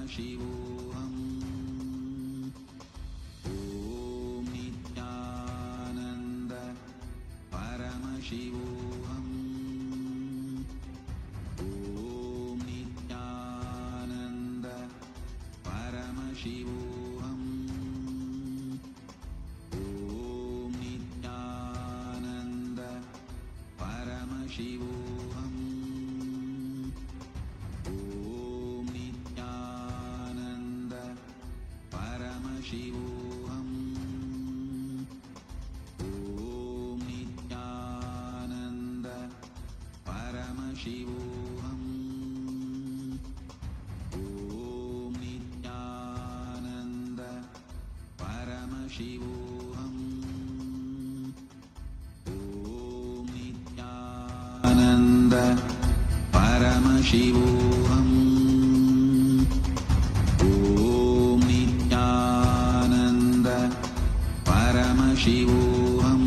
Paramashivoham. Om Nityananda Paramashivoham. Om Nityananda Paramashivoham. Om Nityananda Paramashivoham. Om Nityananda Paramashivoham. Om Nityananda Paramashivoham. Om Nityananda Paramashivoham. Om Nityananda Paramashivoham. Om Nityananda Paramashivoham.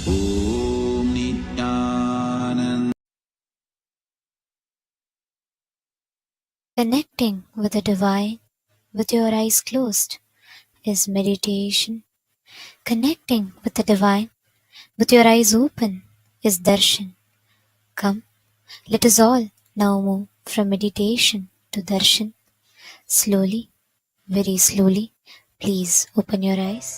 Om Nityananda. Connecting with the divine with your eyes closed is meditation. Connecting with the divine with your eyes open is darshan. Come, let us all now move from meditation to darshan. Slowly, very slowly, please open your eyes.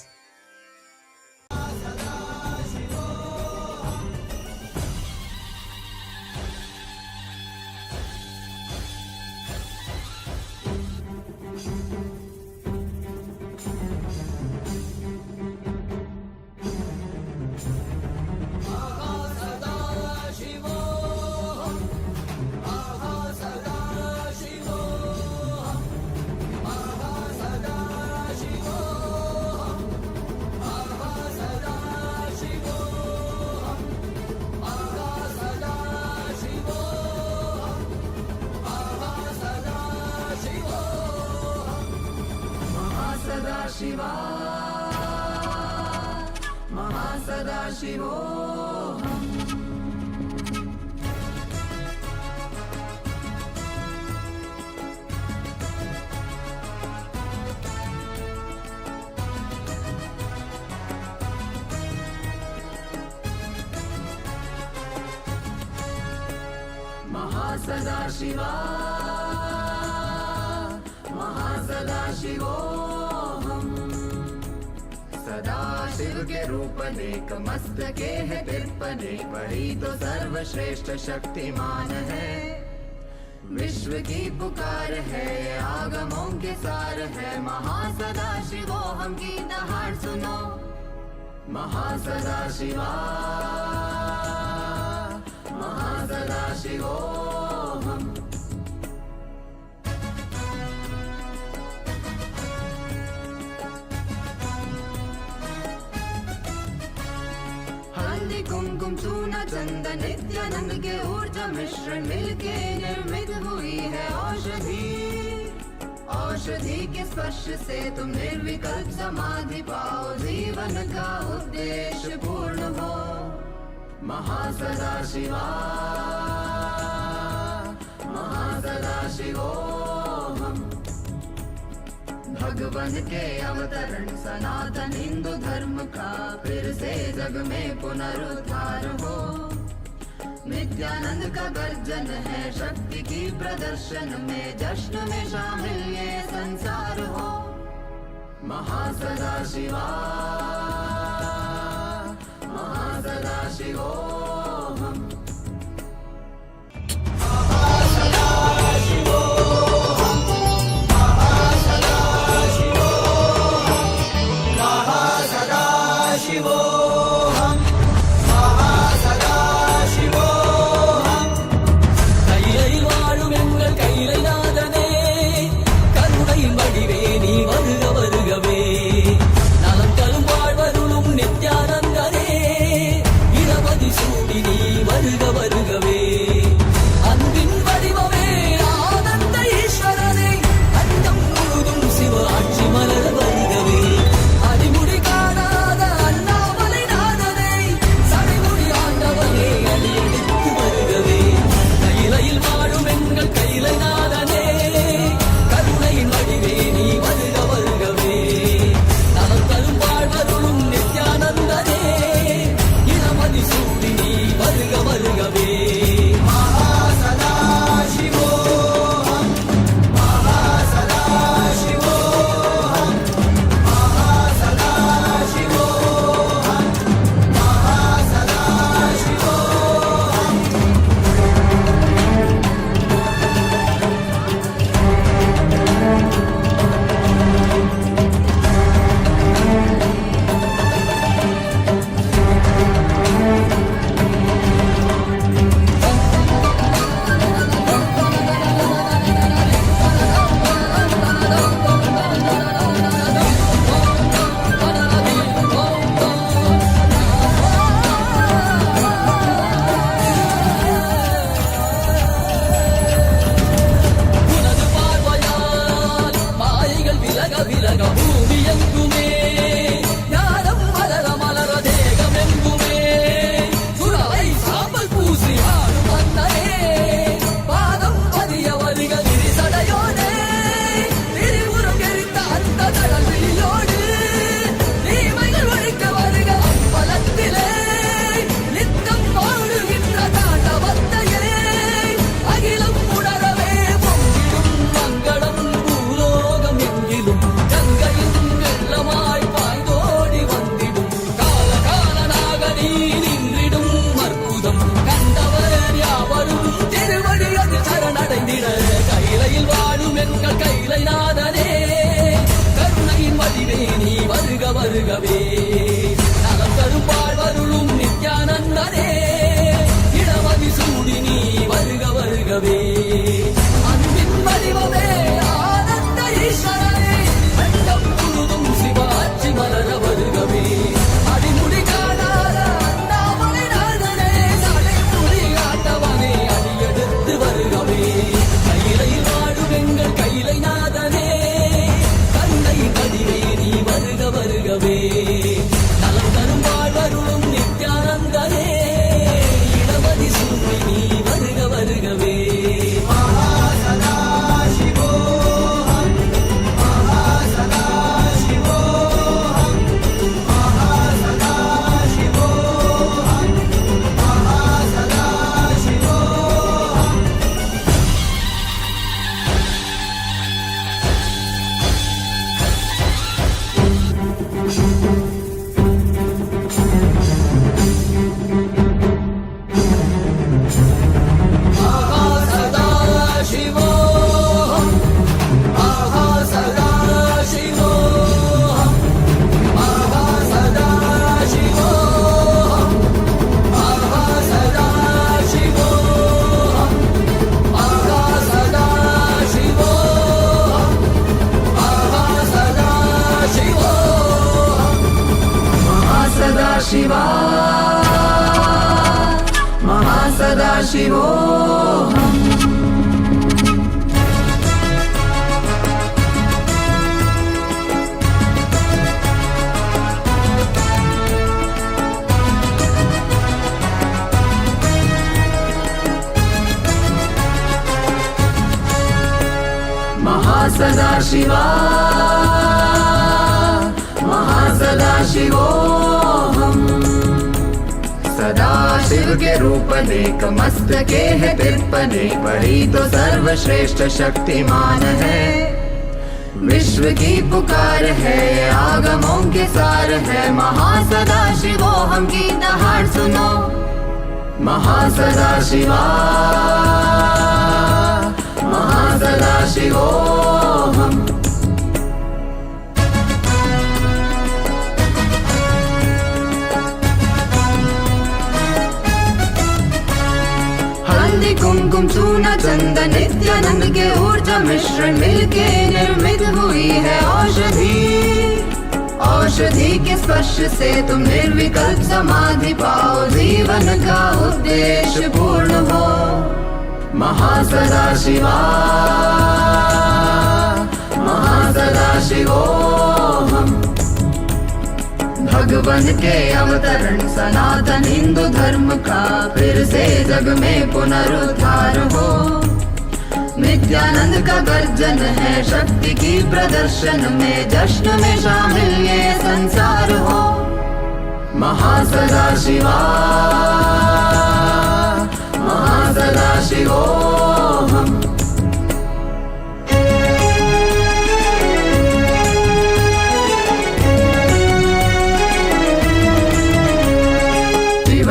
Shiva, Mahasadashiva. Mahasadashiva, Mahasadashiva. Sadashiv के रूप नेक मस्तके है तिरपने बड़ी तो सर्वश्रेष्ठ शक्तिमान है। विश्व की पुकार है आगमों के सार है। महासदाशिवो हम की दहाड़ सुनो। महासदाशिवा, महासदाशिवो हम। कुमकुम चूना चंदन नित्यानंद के ऊर्जा मिश्रण मिलके निर्मित हुई है औषधि। औषधि के स्पर्श से तुम निर्विकल्प समाधि पाओ। जीवन का उद्देश्य पूर्ण हो। महासदाशिवा, महासदाशिवो हम। भगवान के अवतरण सनातन हिंदू धर्म का फिर से जग में पुनरुद्धार हो। नित्यानंद का गर्जन है शक्ति की प्रदर्शन में। जश्न में शामिल ये संसार हो। महासदाशिवा, महासदाशिवो हम। நலம் தரும் வாழ்வருளும் நித்யானந்தனே இரவதி சூ எங்கள் கைலை நாதனே கருணையின் வடிவே நீ வருக வருகவே நலம் தரும் வாழ்வருளும் நித்யானந்தனே இடமதி சூடி நீ வருக வருகவே அன்பின் வடிவமே ஆனந்த ஈஸ்வரனே அண்டம் முழுதும் சிவாட்சி மலர வருகவே அடிமுடி காணாத அண்ணாமலை நாதனே சடைமுடி ஆட்டவனே அடியெடுத்து வருகவே கையிலையில் வாழும் எங்கள் கைலை நாதனே கண்ணை கதிரே நீ வருக வருகவே நலம் தரும் வாழ்வருளும் நித்யானந்தனே இடமதி சூடி நீ வருக வருகவே शिवा महासदाशिवोऽहम् महासदाशिवा महासदाशिवोऽहम् सदा शिव के रूप नेक मस्तके है तिरपने बड़ी तो सर्वश्रेष्ठ शक्तिमान है विश्व की पुकार है आगमों के सार है महासदाशिवोऽहम् की दहाड़ सुनो महासदाशिवा महासदाशिवोऽहम् हल्दी कुमकुम चूना चंदन नित्यानंद के ऊर्जा मिश्रण मिलके निर्मित हुई है औषधि औषधि के स्पर्श से तुम निर्विकल्प समाधि पाओ जीवन का उद्देश्य पूर्ण हो महासदाशिवा महासदाशिवोऽहम् भगवन के अवतरण सनातन हिंदू धर्म का फिर से जग में पुनरुद्धार हो नित्यानंद का गर्जन है शक्ति की प्रदर्शन में जश्न में शामिल ये संसार हो महासदाशिवा महासदाशिवोऽहम्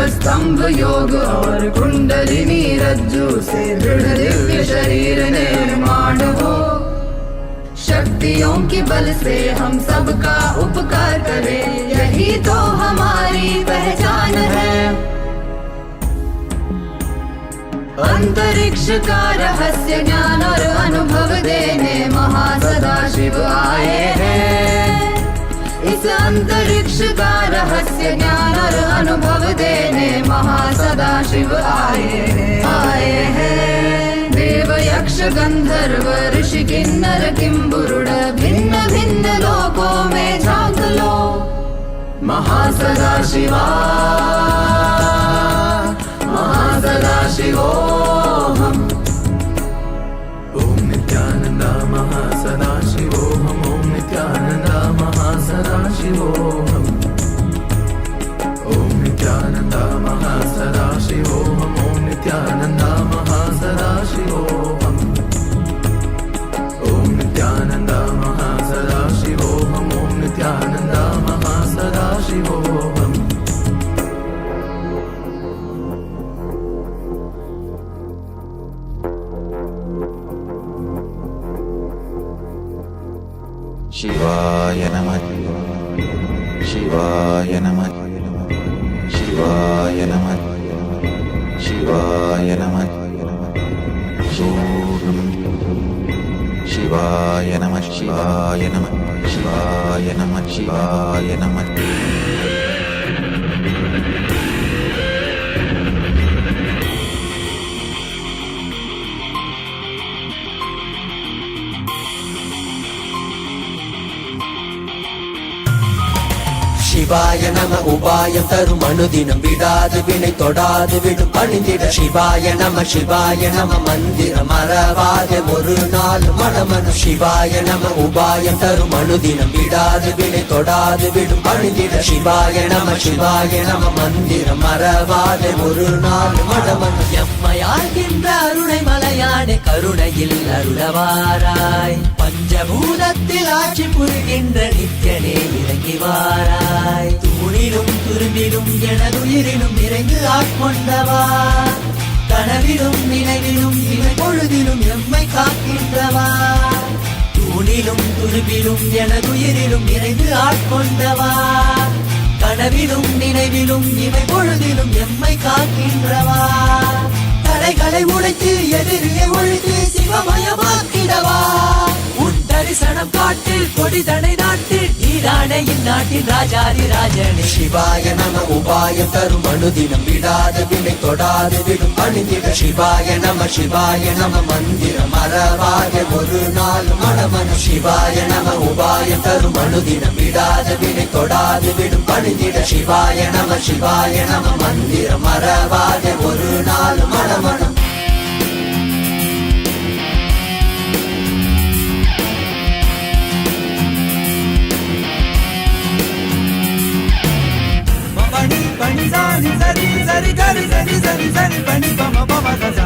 स्तंभ योग और कुंडलिनी रज्जु से दृढ़ दिव्य शरीर निर्माण हो शक्तियों के बल से हम सबका उपकार करें यही तो हमारी पहचान है अंतरिक्ष का रहस्य ज्ञान और अनुभव देने महासदाशिव आए हैं इस अंतरिक्ष का रहस्य ज्ञान और अनुभव देने महासदाशिव आए हैं देव यक्ष गंधर्व ऋषि किन्नर किंबुरुड भिन्न भिन्न लोकों में झांक लो महासदाशिवा महासदाशिवोऽहम् ओम नित्यानंद महासदाशिवोऽहम् ओम नित्यानंद महासदाशिवोऽहम् ओम नित्यानंद महासदाशिवोऽहम् ओम नित्यानंद महासदाशिवोऽहम् ओम नित्यानंद महासदाशिवोऽहम् ओम Nityanand महासदाशिवोऽहम् Shivaya Namah, Shivaya Namah, Shivaya Namah, Shivaya Namah, Shivaya Namah, Shivaya Namah, Shivaya Namah, Shivaya Namah. சிவாய நம உபாயம் தரும் அனுதினம் விடாது வினை தொடாது விடும் பணிந்திட சிவாய நம மந்திரம் மறவாத ஒரு நாள் மனமனு சிவாய நம உபாயம் தரும் அனுதினம் விடாது வினை தொடாது விடும் பணிந்திட சிவாய நம மந்திரம் மறவாத ஒரு நாள் மனமனு எம்மையாகின்ற அருணை மலையானே கருணையில் அருளவாராய் பஞ்சபூதத்தில் ஆட்சி புரிகின்ற நித்யனே இறங்கி வாராய் தூணிலும் துரும்பிலும் எனதுயிரிலும் நிறைந்து ஆட்கொண்டவா கனவிலும் நினைவிலும் இவை பொழுதிலும் எம்மை காக்கின்றவா தூணிலும் துரும்பிலும் எனதுயிரிலும் நிறைந்து ஆட்கொண்டவா கனவிலும் நினைவிலும் இவை பொழுதிலும் எம்மை காக்கின்றவா தடைகளை உடைத்து எதிரியை ஒழித்து சிவமயமாக்கிடவா உன் தரிசனம் காட்டு கொடிதடை நாட்டு நீதானே இந்நாட்டின் ராஜாதி ராஜனே சிவாய நம உபாயம் தரும் அனுதினம் விடாத வினை தொடாது விடும் பணிந்திட சிவாய நம மந்திரம் மறவாத ஒரு நாள் மனமனு சிவாய நம உபாயம் தரும் அனுதினம் விடாத வினை தொடாது விடும் பணிந்திட சிவாய நம மந்திரம் மறவாத ஒரு நாள் மனமனம் Pani zani zari zari gari zari zari zari pani pama pama gaza.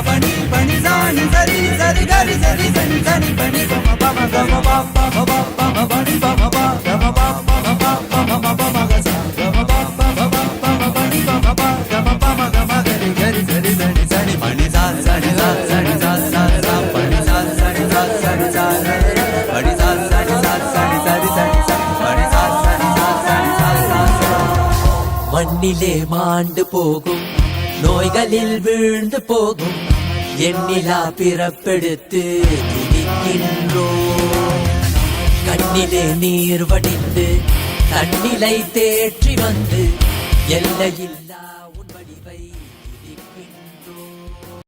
Pani pani zani zari zari gari zari zari zari pani pama pama gaza. Pama pama pani pama pama pama pama pama pama gaza. Pama pama pama pani pama pama pama pama gari gari zari zari zari pani zani zani zani zani zani pani zani zani zani zani zani pani zani zani zani zani zani zani pani zani zani zani zani zani. மண்ணிலே மாண்டு போகும் நோய்களில் வீழ்ந்து போகும் எண்ணிலா பிறப்பெடுத்து துதிக்கின்றோம் கண்ணிலே நீர் வடிந்து தன்னிலை தேற்றி வந்து எல்லையில்லா உன் வடிவை துதிக்கின்றோம்.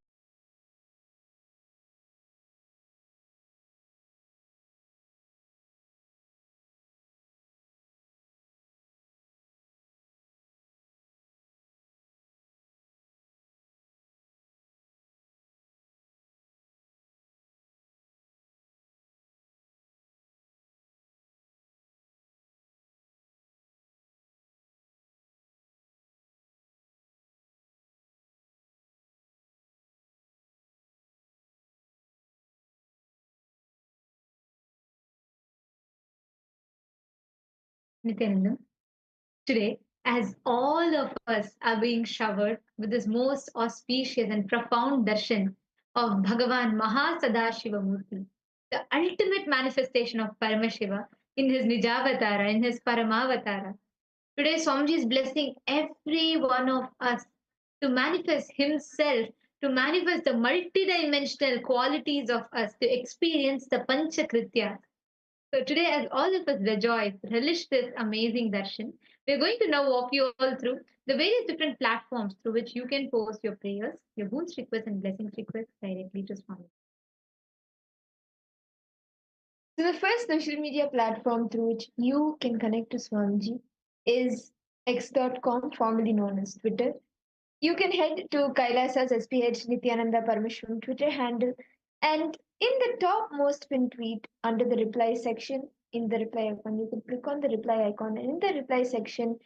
Nityanandam. Today, as all of us are being showered with this most auspicious and profound darshan of Bhagavan Mahasadashiva Murthy, the ultimate manifestation of Paramashiva in his Nijavatara, in his Paramavatara. Today, Swamiji is blessing every one of us to manifest himself, to manifest the multidimensional qualities of us, to experience the Pancha Krityas. So today, as all of us rejoice, relish this amazing darshan, we're going to now walk you all through the various different platforms through which you can post your prayers, your boons requests, and blessings requests directly to Swami. So the first social media platform through which you can connect to Swamiji is x.com, formerly known as Twitter. You can head to KAILASA's SPH Nithyananda Paramashivum Twitter handle, and in the topmost pinned tweet under the reply section, in the reply icon, you can click on the reply icon, and in the reply section,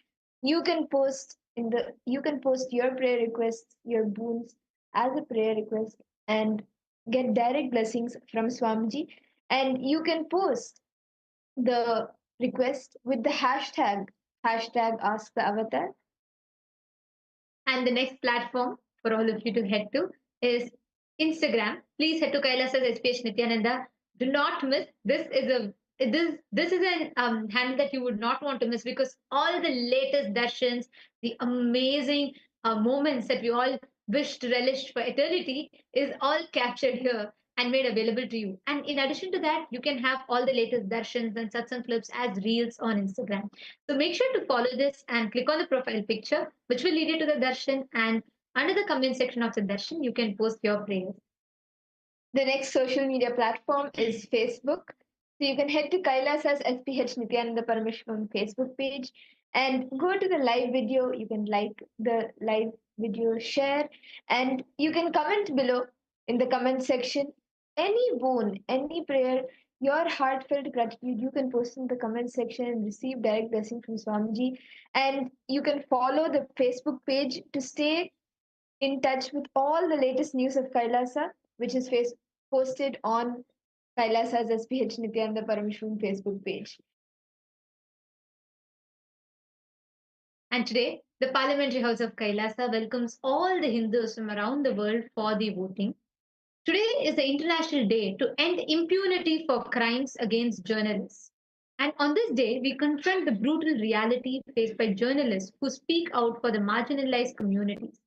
you can post your prayer requests, your boons as a prayer request, and get direct blessings from Swamiji. And you can post the request with the hashtag Ask the Avatar. And the next platform for all of you to head to is Instagram. Please head to KAILASA's SPH Nithyananda. Do not miss. This is a this is an handle that you would not want to miss, because all the latest darshans, the amazing moments that we all wish to relish for eternity, is all captured here and made available to you. And in addition to that, you can have all the latest darshans and satsang clips as reels on Instagram. So make sure to follow this and click on the profile picture, which will lead you to the darshan. And under the comment section of the darshan, you can post your prayers. The next social media platform is Facebook. So you can head to KAILASA's SPH Nithyananda Paramashhivam Facebook page and go to the live video. You can like the live video, share, and you can comment below in the comment section any boon, any prayer, your heartfelt gratitude. You can post in the comment section and receive direct blessing from Swamiji. And you can follow the Facebook page to stay in touch with all the latest news of Kailasa, which is posted on Kailasa's SPH Nithyananda Paramashhivam Facebook page. And today, the Parliamentary House of Kailasa welcomes all the Hindus from around the world for the voting. Today is the International Day to end impunity for crimes against journalists. And on this day, we confront the brutal reality faced by journalists who speak out for the marginalized communities,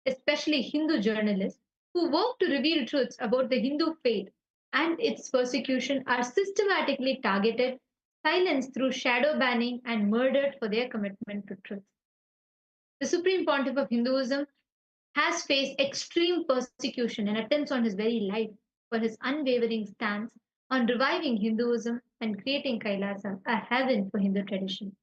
especially Hindu journalists who work to reveal truths about the Hindu faith and its persecution, are systematically targeted, silenced through shadow banning, and murdered for their commitment to truth. The Supreme Pontiff of Hinduism has faced extreme persecution and attempts on his very life for his unwavering stance on reviving Hinduism and creating Kailasa, a heaven for Hindu tradition.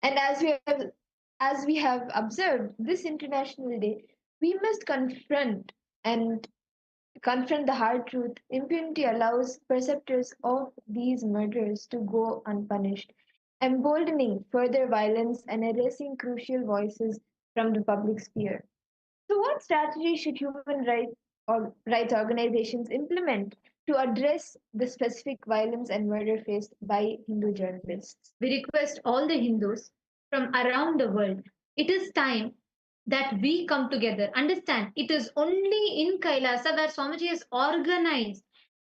And as we have observed this International Day, we must confront the hard truth. Impunity allows perpetrators of these murders to go unpunished, emboldening further violence and erasing crucial voices from the public sphere. So, what strategy should rights organizations implement to address the specific violence and murder faced by Hindu journalists? We request all the Hindus from around the world, it is time that we come together. Understand, it is only in Kailasa where Swamiji has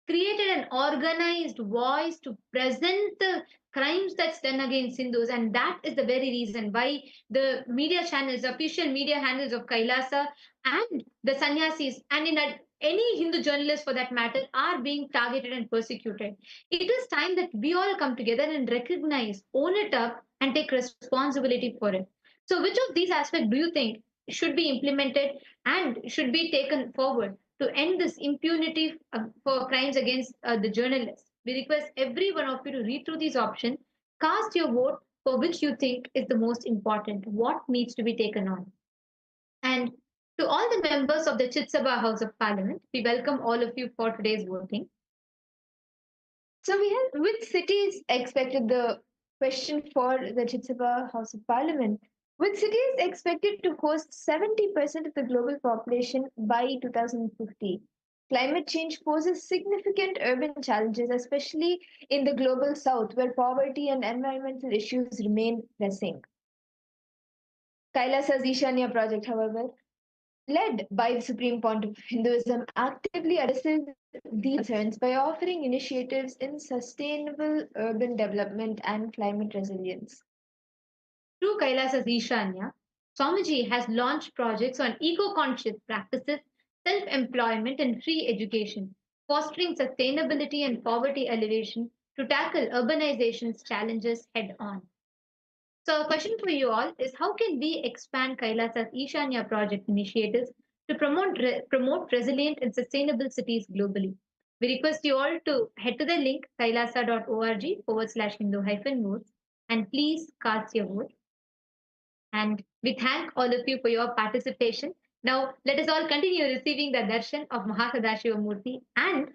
created an organized voice to present the crimes that's done against Hindus. And that is the very reason why the media channels, official media handles of Kailasa, and the sannyasis, and any Hindu journalists for that matter, are being targeted and persecuted. It is time that we all come together and recognize, own it up, and take responsibility for it. So, which of these aspects do you think should be implemented and should be taken forward to end this impunity for crimes against the journalists? We request every one of you to read through these options, cast your vote for which you think is the most important, what needs to be taken on. And to all the members of the Chitsabha House of Parliament, we welcome all of you for today's voting. So, we have which cities expected the question for the Chitsabha House of Parliament? Which city is expected to host 70% of the global population by 2050? Climate change poses significant urban challenges, especially in the global south, where poverty and environmental issues remain pressing. Kailasa's Ishanya project, however, led by the Supreme Pontiff of Hinduism, actively addresses these concerns by offering initiatives in sustainable urban development and climate resilience. Through Kailasa's Ishanya, Swamiji has launched projects on eco-conscious practices, self-employment, and free education, fostering sustainability and poverty alleviation to tackle urbanization's challenges head-on. So, a question for you all is, how can we expand Kailasa's Ishanya project initiatives to promote resilient and sustainable cities globally? We request you all to head to the link kailasa.org/Hindu-votes, and please cast your vote. And we thank all of you for your participation. Now, let us all continue receiving the darshan of Mahasadashiva Murthy. And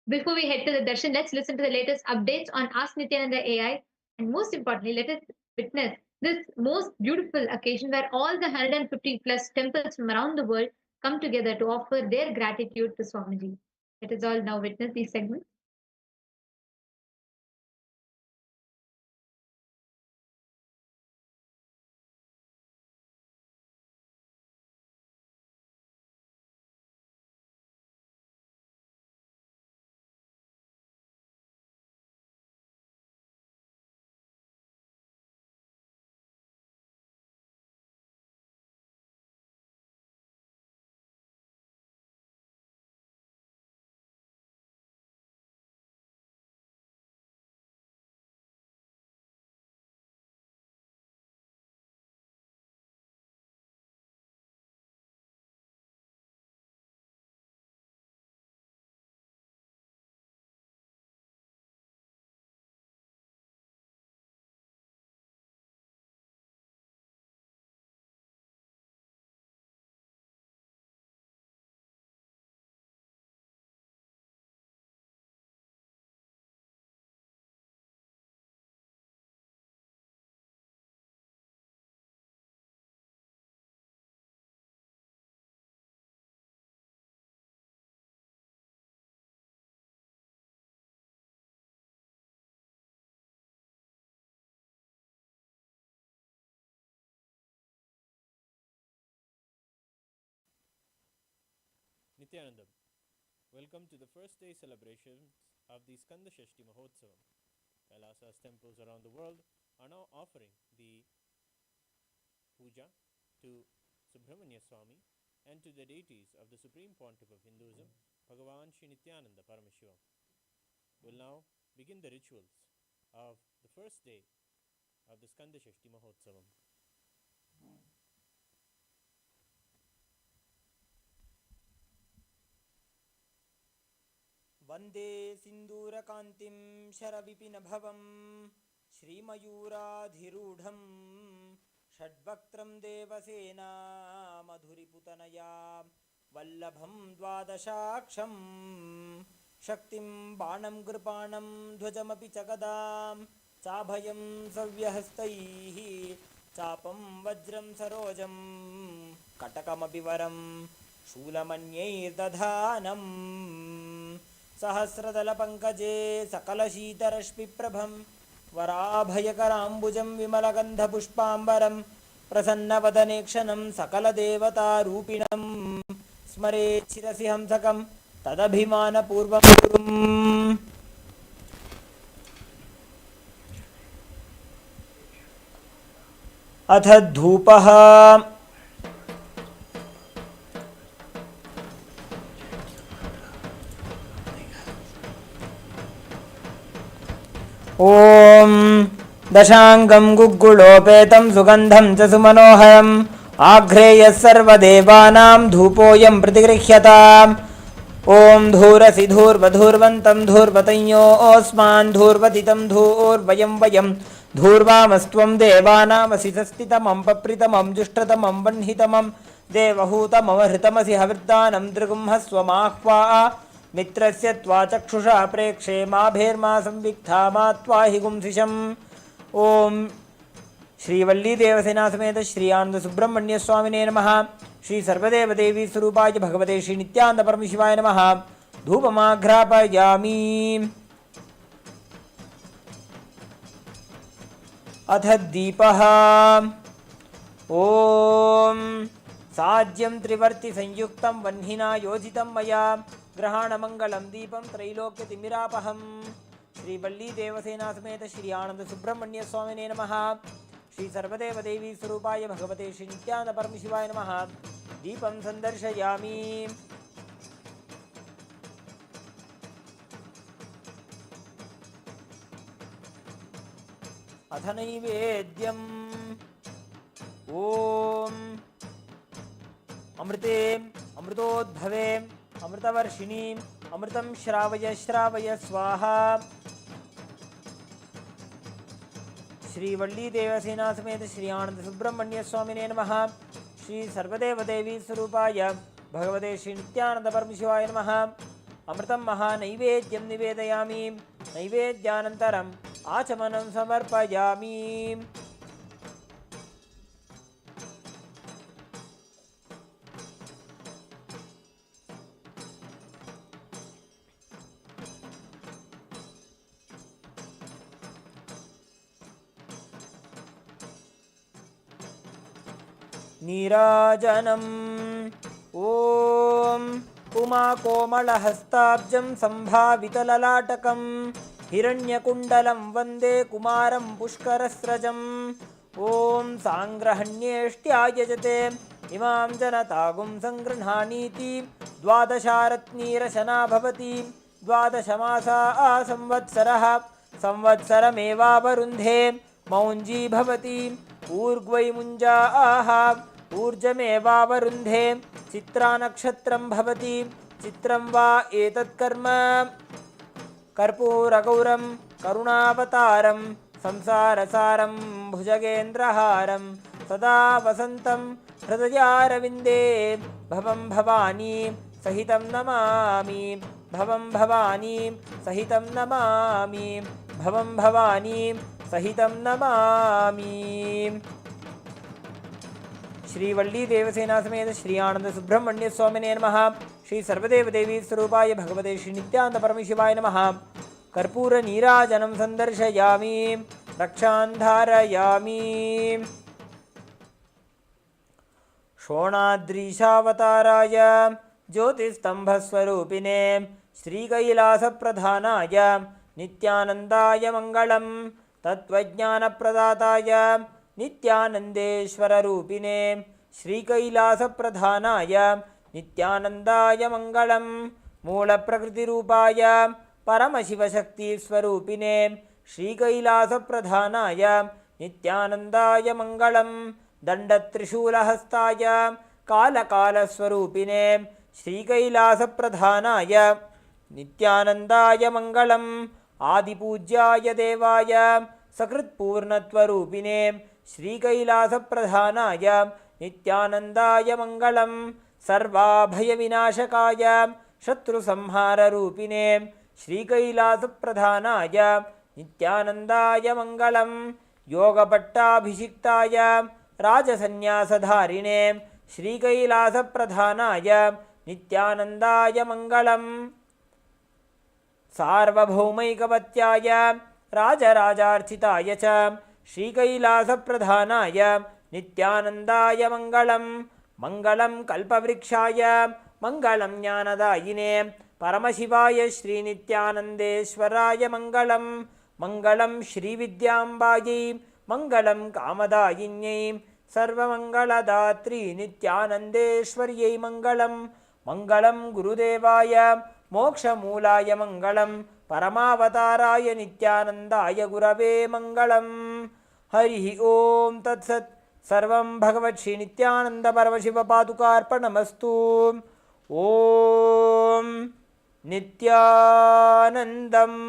before we head to the darshan, let's listen to the latest updates on Ask Nityananda AI. And most importantly, let us witness this most beautiful occasion where all the 150 plus temples from around the world come together to offer their gratitude to Swamiji. Let us all now witness these segments. Nithyanandam. Welcome to the first day celebrations of the Skanda Shashti Mahotsavam. Kailasa's temples around the world are now offering the puja to Subramanya Swami and to the deities of the Supreme Pontiff of Hinduism, Bhagavan Sri Nithyanaanda Paramashivamam. We'll now begin the rituals of the first day of the Skanda Shashti Mahotsavam. वन्दे सिन्दूरकान्तिं शरविपिनभवं श्रीमयूराधिरूढं षड्वक्त्रं देवसेना मधुरिपुतनया वल्लभं द्वादशाक्षं शक्तिं बाणं कृपाणं ध्वजमपि च गदां चाभयं सव्यहस्तैः चापं वज्रं सरोजं कटकमपि वरं शूलमन्यैर्दधानम् सहस्रदलपङ्कजे सकलशीतरश्मिप्रभं वराभयकराम्बुजं विमलगन्धपुष्पाम्बरं प्रसन्नवदनेक्षणं सकलदेवतारूपिणं स्मरेत् शिरसि हंसकं तदभिमानपूर्वं गुरुम्। अथ धूपः। ॐ दशाङ्गं गुग्गुलोपेतं सुगन्धं च सुमनोहरम् आघ्रेयः सर्वदेवानां धूपोऽयं प्रतिगृह्यताम्। ॐ धूरसि धूर्वधूर्वन्तं धूर्वतञ्योऽस्मान् धूर्वतितं धूर्वयं वयं धूर्वामस्त्वं देवानामसि सस्तितमं पप्रितमं जुष्टतमं वह्नितमं देवहूतमवहृतमसि हविर्दानं दृगुंहस्वमाह्वा मित्रस्य त्वा चक्षुषा प्रेक्षे माभेर्मा संविक्था मा त्वाहि गुंसिषम्। ओम श्रीवल्ली देवसेना समेत श्री आनंद सुब्रह्मण्य स्वामिने नमः। श्री सर्वदेव देवी स्वरूपाय भगवते श्री नित्यानंद परमशिवाय नमः। धूपमाघ्रापयामि। अथ दीपः। ओम साज्यं त्रिवर्ति संयुक्तं वह्निना योजितं मया ग्रहाणमंगलम दीपं त्रैलोक्यतिमिरापहं। श्री वल्ली देवसेना समेत श्री आनंद सुब्रह्मण्य स्वामिने नमः। श्री सर्वदेव देवी स्वरूपाय भगवते श्री नित्यानंद परमशिवाय नमः। दीपं संदर्शयामि। अथ नैवेद्यम्। ओम अमृते अमृतोद्भवे अमृतवर्षिणी अमृतं श्रावय श्रावय स्वाहा। श्री वल्ली देवसेना समेत श्री आनंद सुब्रह्मण्य स्वामिने नमः। श्री सर्वदेव देवी स्वरूपाय भगवते श्री नित्यानंद परमशिवाय नमः। अमृतं महानैवेद्यं निवेदयामि। नैवेद्यानन्तरम् आचमनं समर्पयामि। नीराजनम्। ओम उमाकोमलहस्ताब्जं सम्भावितललाटकं हिरण्यकुण्डलं वन्दे कुमारं पुष्करस्रजम्। ओम साङ्ग्रहण्येष्ट्यायजते इमां जनतागुं सङ्गृह्णानीति द्वादशारत्नीरशना भवति। द्वादशमासा संवत्सरः संवत्सरमेवावरुन्धे मौञ्जी भवति। ऊर्ग्वै मुञ्जाः ऊर्जमेवावरुन्धे चित्रा नक्षत्रं भवति। चित्रं वा एतत्कर्म कर्पूरगौरं करुणावतारं संसारसारं भुजगेन्द्रहारं सदा वसन्तं हृदयारविन्दे भवं भवानी सहितं नमामि। भवं भवानी सहितं नमामि। भवं भवानी सहितं नमामि। श्री वल्ली देवसेना समेत श्री आनंद सुब्रह्मण्य स्वामिने नमः। श्री सर्वदेव देवी स्वरूपाय भगवते श्री नित्यानंद परमशिवाय नमः। कर्पूर नीराजनं संदर्शयामि। रक्षां धारयामि। शोणाद्रीशावताराय ज्योतिस्तम्भस्वरूपिणे श्रीकैलासप्रधानाय नित्यानन्दाय मङ्गलं तत्त्वज्ञानप्रदाताय नित्यानन्देश्वररूपिणे श्रीकैलासप्रधानाय नित्यानन्दाय मङ्गलं मूलप्रकृतिरूपाय परमशिवशक्तिस्वरूपिणे श्रीकैलासप्रधानाय नित्यानन्दाय मङ्गलं दण्डत्रिशूलहस्ताय कालकालस्वरूपिणे श्रीकैलासप्रधानाय नित्यानन्दाय मङ्गलम् आदिपूज्याय देवाय सकृत्पूर्णत्वरूपिणे श्रीकैलासप्रधानाय नित्यानन्दाय मङ्गलं सर्वाभयविनाशकाय शत्रुसंहाररूपिणे श्रीकैलासप्रधानाय नित्यानन्दाय मङ्गलं योगपट्टाभिषिक्ताय राजसन्न्यासधारिणे श्रीकैलासप्रधानाय नित्यानन्दाय मङ्गलं सार्वभौमैकवत्याय राजराजार्चिताय च श्रीकैलासप्रधानाय नित्यानन्दाय मङ्गलं मङ्गलं कल्पवृक्षाय मङ्गलं ज्ञानदायिने परमशिवाय श्रीनित्यानन्देश्वराय मङ्गलं मङ्गलं श्रीविद्याम्बायै मङ्गलं कामदायिन्यै सर्वमङ्गलदात्री नित्यानन्देश्वर्यै मङ्गलं मङ्गलं गुरुदेवाय मोक्षमूलाय मङ्गलं परमावताराय नित्यानन्दाय गुरवे मङ्गलं हरिः ॐ तत्सत् सर्वं भगवत् श्रीनित्यानन्दपरमशिवपादुकार्पणमस्तु ॐ नित्यानन्दम्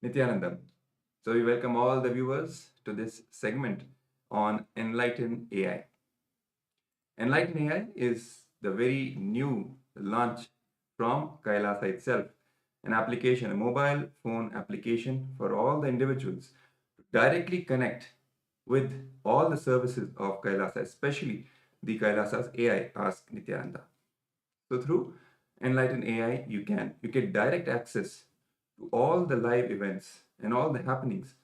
Nithyanandam. So we welcome all the viewers to this segment on Enlighten AI. Enlighten AI is the very new launch from KAILASA itself, an application, a mobile phone application for all the individuals to directly connect with all the services of KAILASA, especially the KAILASA's AI Ask Nityananda. So through Enlighten AI, you get direct access to all the live events and all the happenings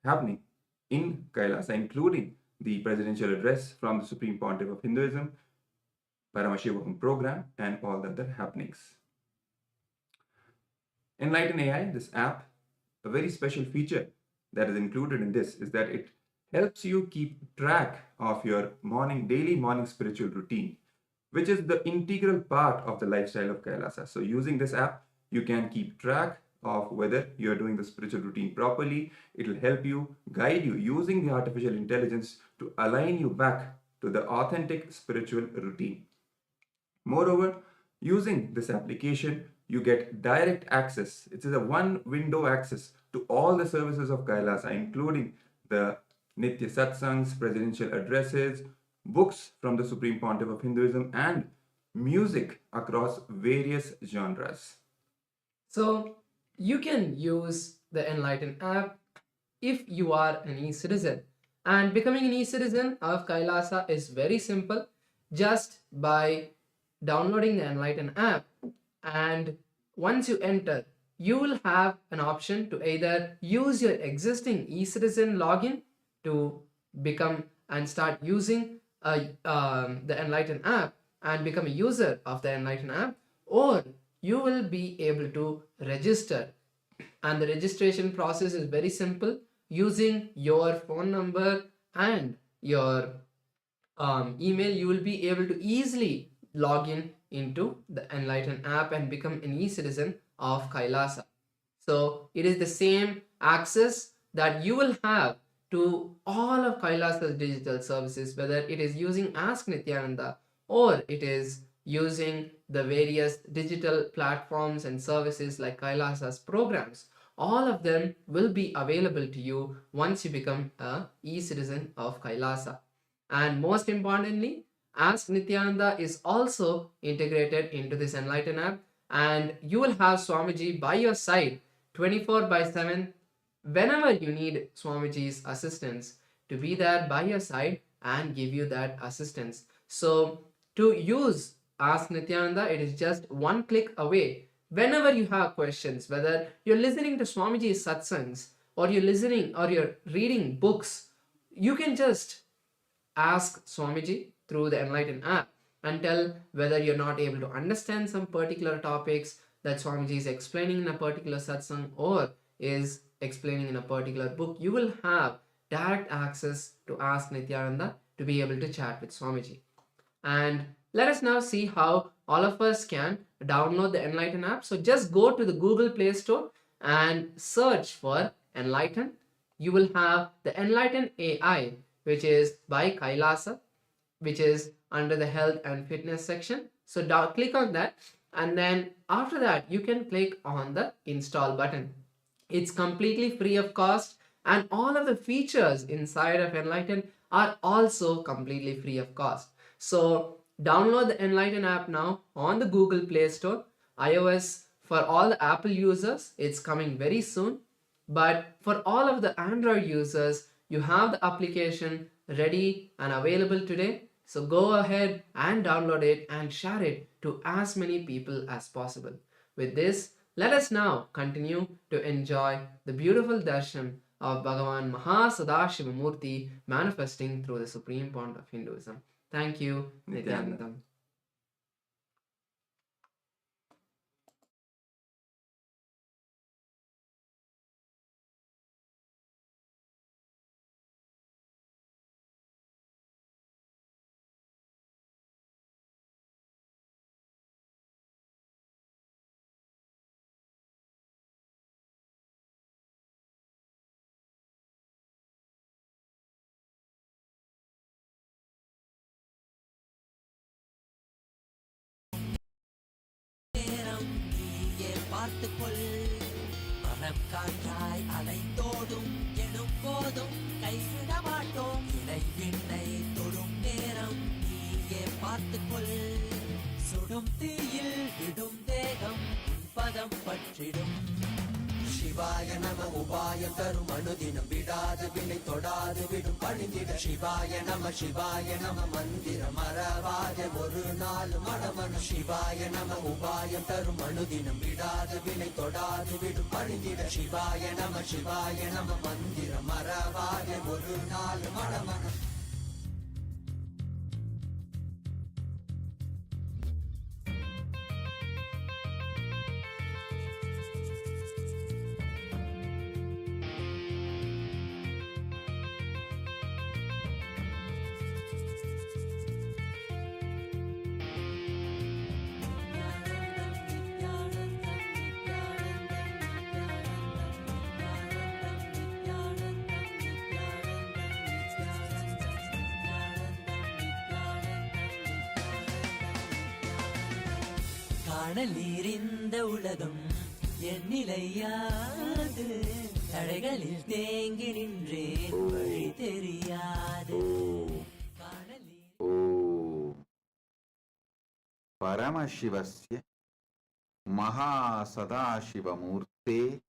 happening in KAILASA, including the presidential address from the Supreme Pontiff of Hinduism, Paramashivam program, and all the other happenings. Enlighten AI, this app, a very special feature that is included in this is that it helps you keep track of your daily morning spiritual routine, which is the integral part of the lifestyle of KAILASA. So using this app, you can keep track of whether you are doing the spiritual routine properly. It will help you, guide you using the artificial intelligence to align you back to the authentic spiritual routine. Moreover, using this application, you get direct access. It is a one window access to all the services of KAILASA, including the Nitya Satsangs, presidential addresses, books from the Supreme Pontiff of Hinduism, and music across various genres. So you can use the Enlighten app if you are an e-citizen. And becoming an e-citizen of KAILASA is very simple, just by downloading the Enlighten app. And once you enter, you will have an option to either use your existing e-citizen login to become and start using the Enlighten app and become a user of the Enlighten app, or you will be able to register. And the registration process is very simple. Using your phone number and your email, you will be able to easily log in into the Enlighten app and become an e-citizen of Kailasa. So it is the same access that you will have to all of Kailasa's digital services, whether it is using Ask Nityananda or it is using the various digital platforms and services like Kailasa's programs. All of them will be available to you once you become a e-citizen of Kailasa. And most importantly, Ask Nityananda is also integrated into this Enlighten app, and you will have Swamiji by your side 24/7 whenever you need Swamiji's assistance, to be there by your side and give you that assistance. So to use Ask Nityananda, it is just one click away. Whenever you have questions, whether you're listening to Swamiji's satsangs or you're listening or you're reading books, you can just ask Swamiji through the Enlighten app and tell whether you're not able to understand some particular topics that Swamiji is explaining in a particular satsang or is explaining in a particular book. You will have direct access to Ask Nityananda to be able to chat with Swamiji. And let us now see how all of us can download the Enlighten app. So just go to the Google Play Store and search for Enlighten. You will have the Enlighten AI, which is by Kailasa, which is under the health and fitness section. So click on that, and then after that you can click on the install button. It's completely free of cost, and all of the features inside of Enlighten are also completely free of cost. So download the Enlighten app now on the Google Play Store. iOS for all the Apple users, it's coming very soon. But for all of the Android users, you have the application ready and available today. So go ahead and download it and share it to as many people as possible. With this, let us now continue to enjoy the beautiful darshan of Bhagavan Mahasadashiva Murthy manifesting through the Supreme Pontiff of Hinduism. Thank you, Nityananda. பார்த்துக்கொள் மனம் காற்றாய் அலைந்தோடும் எனும் போதும் கைவிட மாட்டோம் இணை விண்ணை தொடும் நேரம் நீயே பார்த்துக்கொள் சுடும் தீயில் விடும் தேகம் உன் பதம் பற்றிடும் சிவாய நம உபாயம் தரும் அனுதினம் விடாது வினை தொடாது விடும் பணிந்திட சிவாய நம மந்திரம் மறவாத ஒரு நாள் மனமனு சிவாய நம உபாயம் தரும் அனுதினம் விடாது வினை தொடாது விடும் பணிந்திட சிவாய நம மந்திரம் மறவாத ஒரு நாள் மனமனு காணலீரிந்த உலகம் எண்ணிலையாது தடைகளில் தேங்கி நின்றேன் வழி தெரியாது Paramashiva Mahasadashiva Murthy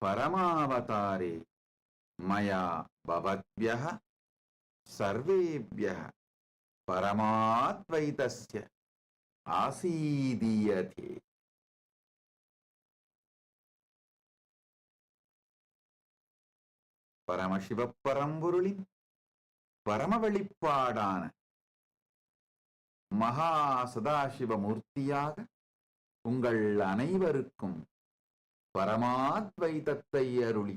Paramavatare Maya Bhavadvyaha Sarvebhyaha Paramadvaitasya Asidiyate. Paramashiva Paramburulin Paramavalipadana Mahasadashiva Murthiyaga உங்கள் அனைவருக்கும் பரமாத்வைதத்தை அருளி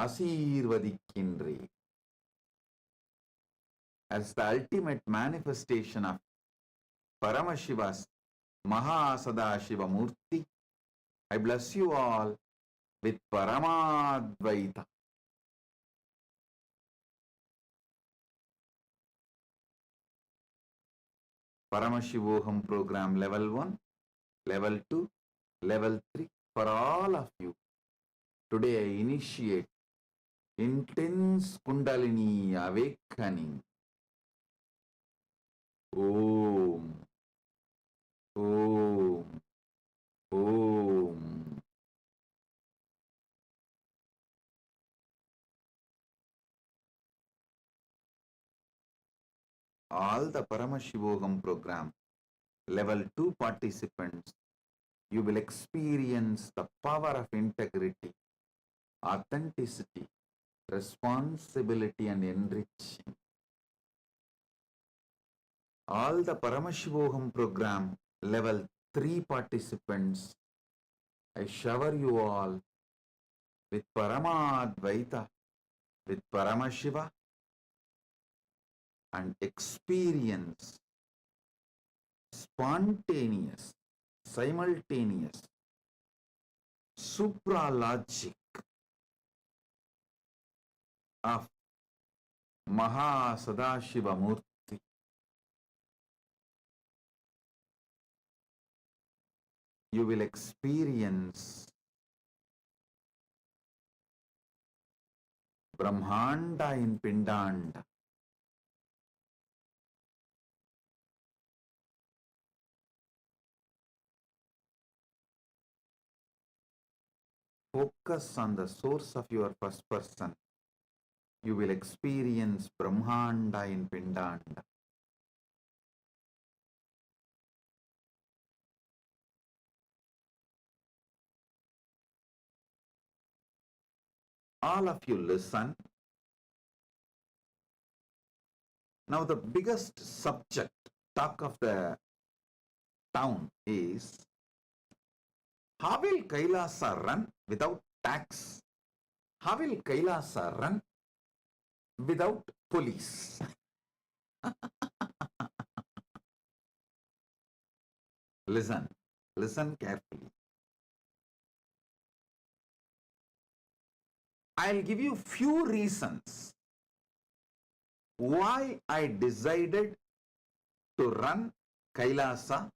ஆசீர்வதிக்கின்றேன். As the ultimate manifestation of Paramashiva's Mahasadashiva Murthy, I bless you all with Paramadvaita. Paramashivoham program level 1, level 2, level 3 for all of you. Today I initiate intense Kundalini awakening. Om, Om, Om. All the Paramashivoham program level 2 participants, you will experience the power of integrity, authenticity, responsibility and enriching. All the Paramashivoham program level 3 participants, I shower you all with Paramadvaita, with Paramashiva, and experience spontaneous, simultaneous, supralogic of Mahasadashiva Murthy. You will experience Brahmanda in Pindanda. Focus on the source of your first person. You will experience Brahmanda in Pindanda. All of you listen. Now the biggest subject, talk of the town is, how will Kailasa run without tax? How will Kailasa run without police? Listen carefully. I'll give you few reasons why I decided to run Kailasa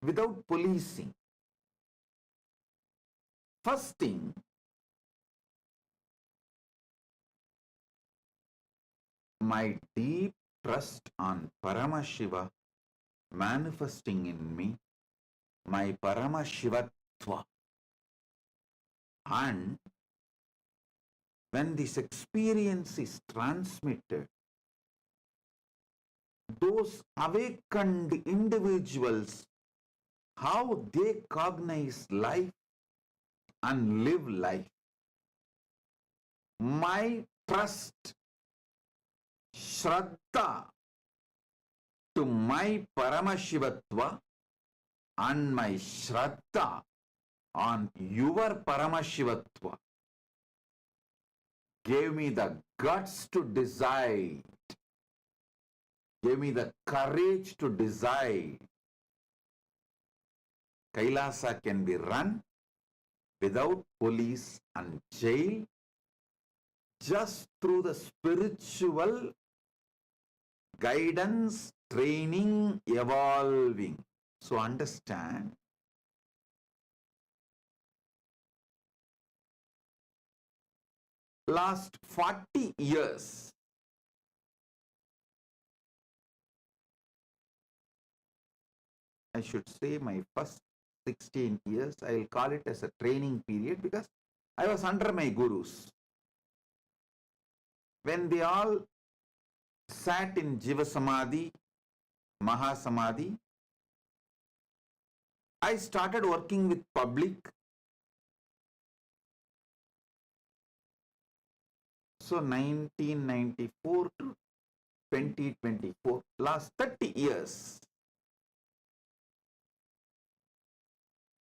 without policing. First thing, my deep trust on Paramashiva manifesting in me, my Paramashivatva. And when this experience is transmitted, those awakened individuals, how they cognize life and live life. My trust, Shraddha to my Paramashivatva and my Shraddha on your Paramashivatva gave me the guts to decide, gave me the courage to decide. Kailasa can be run without police and jail, just through the spiritual guidance, training, evolving. So understand, last 40 years, I should say my first 16 years, I will call it as a training period because I was under my gurus. When they all sat in Jiva Samadhi, Mahasamadhi, I started working with public. So 1994 to 2024, last 30 years,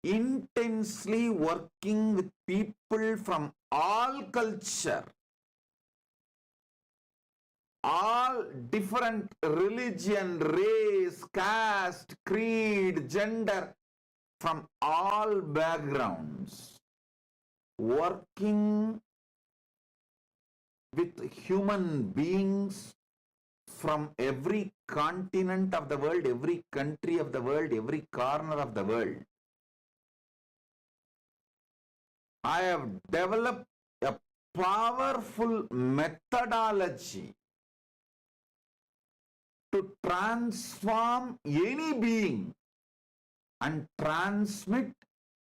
intensely working with people from all culture, all different religion, race, caste, creed, gender, from all backgrounds, working with human beings from every continent of the world, every country of the world, every corner of the world. I have developed a powerful methodology to transform any being and transmit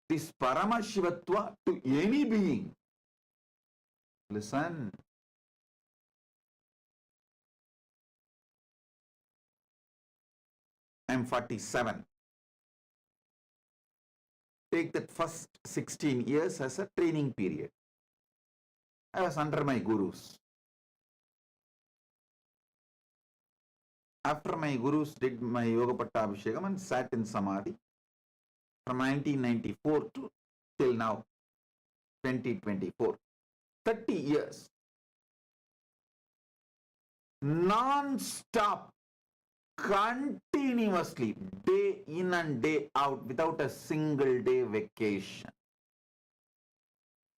this Paramashivatva to any being. Listen. I'm 47. Take that first 16 years as a training period. I was under my gurus. After my gurus did my Yoga Pattabhishekam and sat in Samadhi from 1994 to till now, 2024. 30 years. Non-stop, continuously, day in and day out, without a single day vacation.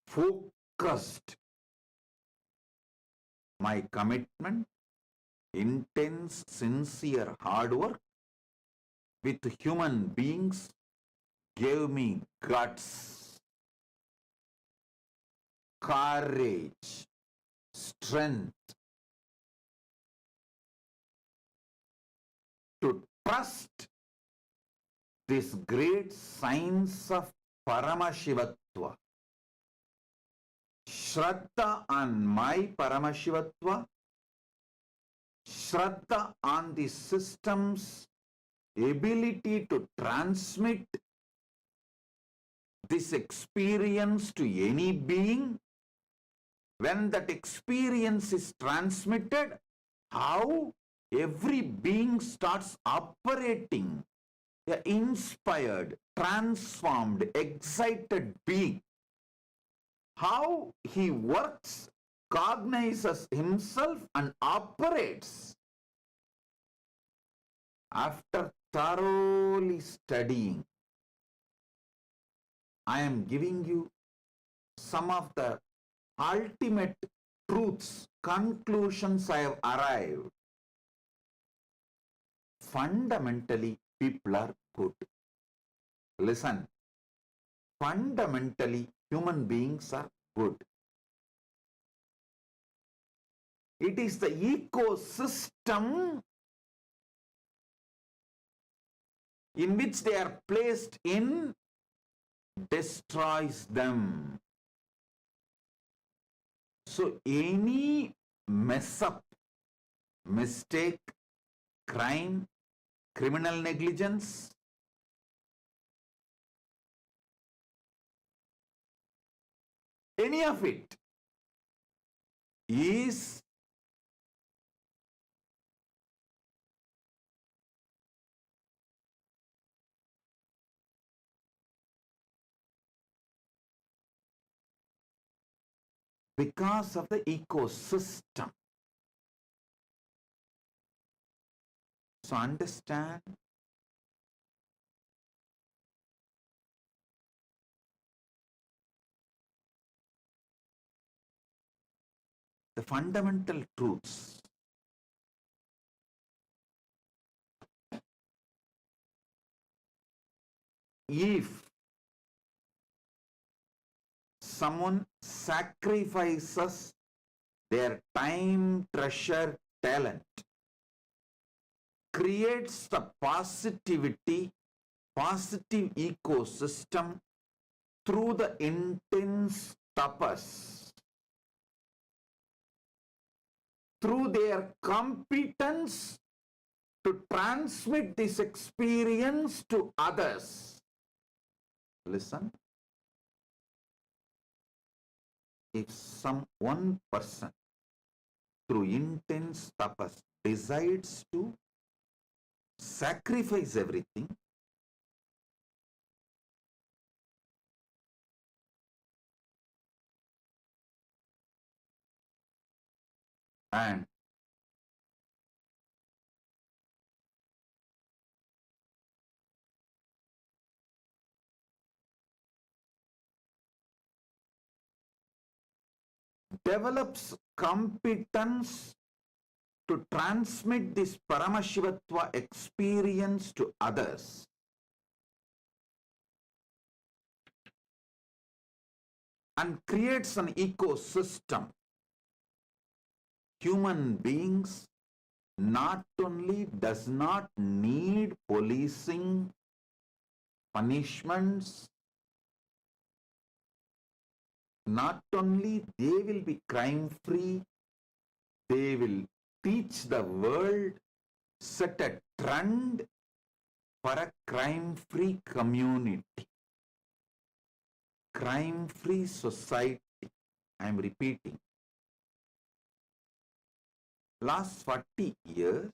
Focused. My commitment, intense, sincere hard work with human beings gave me guts, courage, strength to trust this great science of Paramashivatva. Shraddha on my Paramashivatva, Shraddha on the system's ability to transmit this experience to any being. When that experience is transmitted, how every being starts operating, an inspired, transformed, excited being. How he works, cognizes himself and operates. After thoroughly studying, I am giving you some of the ultimate truths, conclusions I have arrived. Fundamentally, people are good. Listen, fundamentally, human beings are good. It is the ecosystem in which they are placed in destroys them. So any mess up, mistake, crime, criminal negligence, any of it is because of the ecosystem. So understand the fundamental truths. If someone sacrifices their time, treasure, talent, creates the positivity, positive ecosystem through the intense tapas, through their competence to transmit this experience to others. Listen. If one person through intense tapas decides to sacrifice everything, and develops competence to transmit this Paramashivatva experience to others, and creates an ecosystem, human beings not only does not need policing, punishments, not only they will be crime free, they will teach the world, set a trend for a crime free community, crime free society. I am repeating. Last 40 years,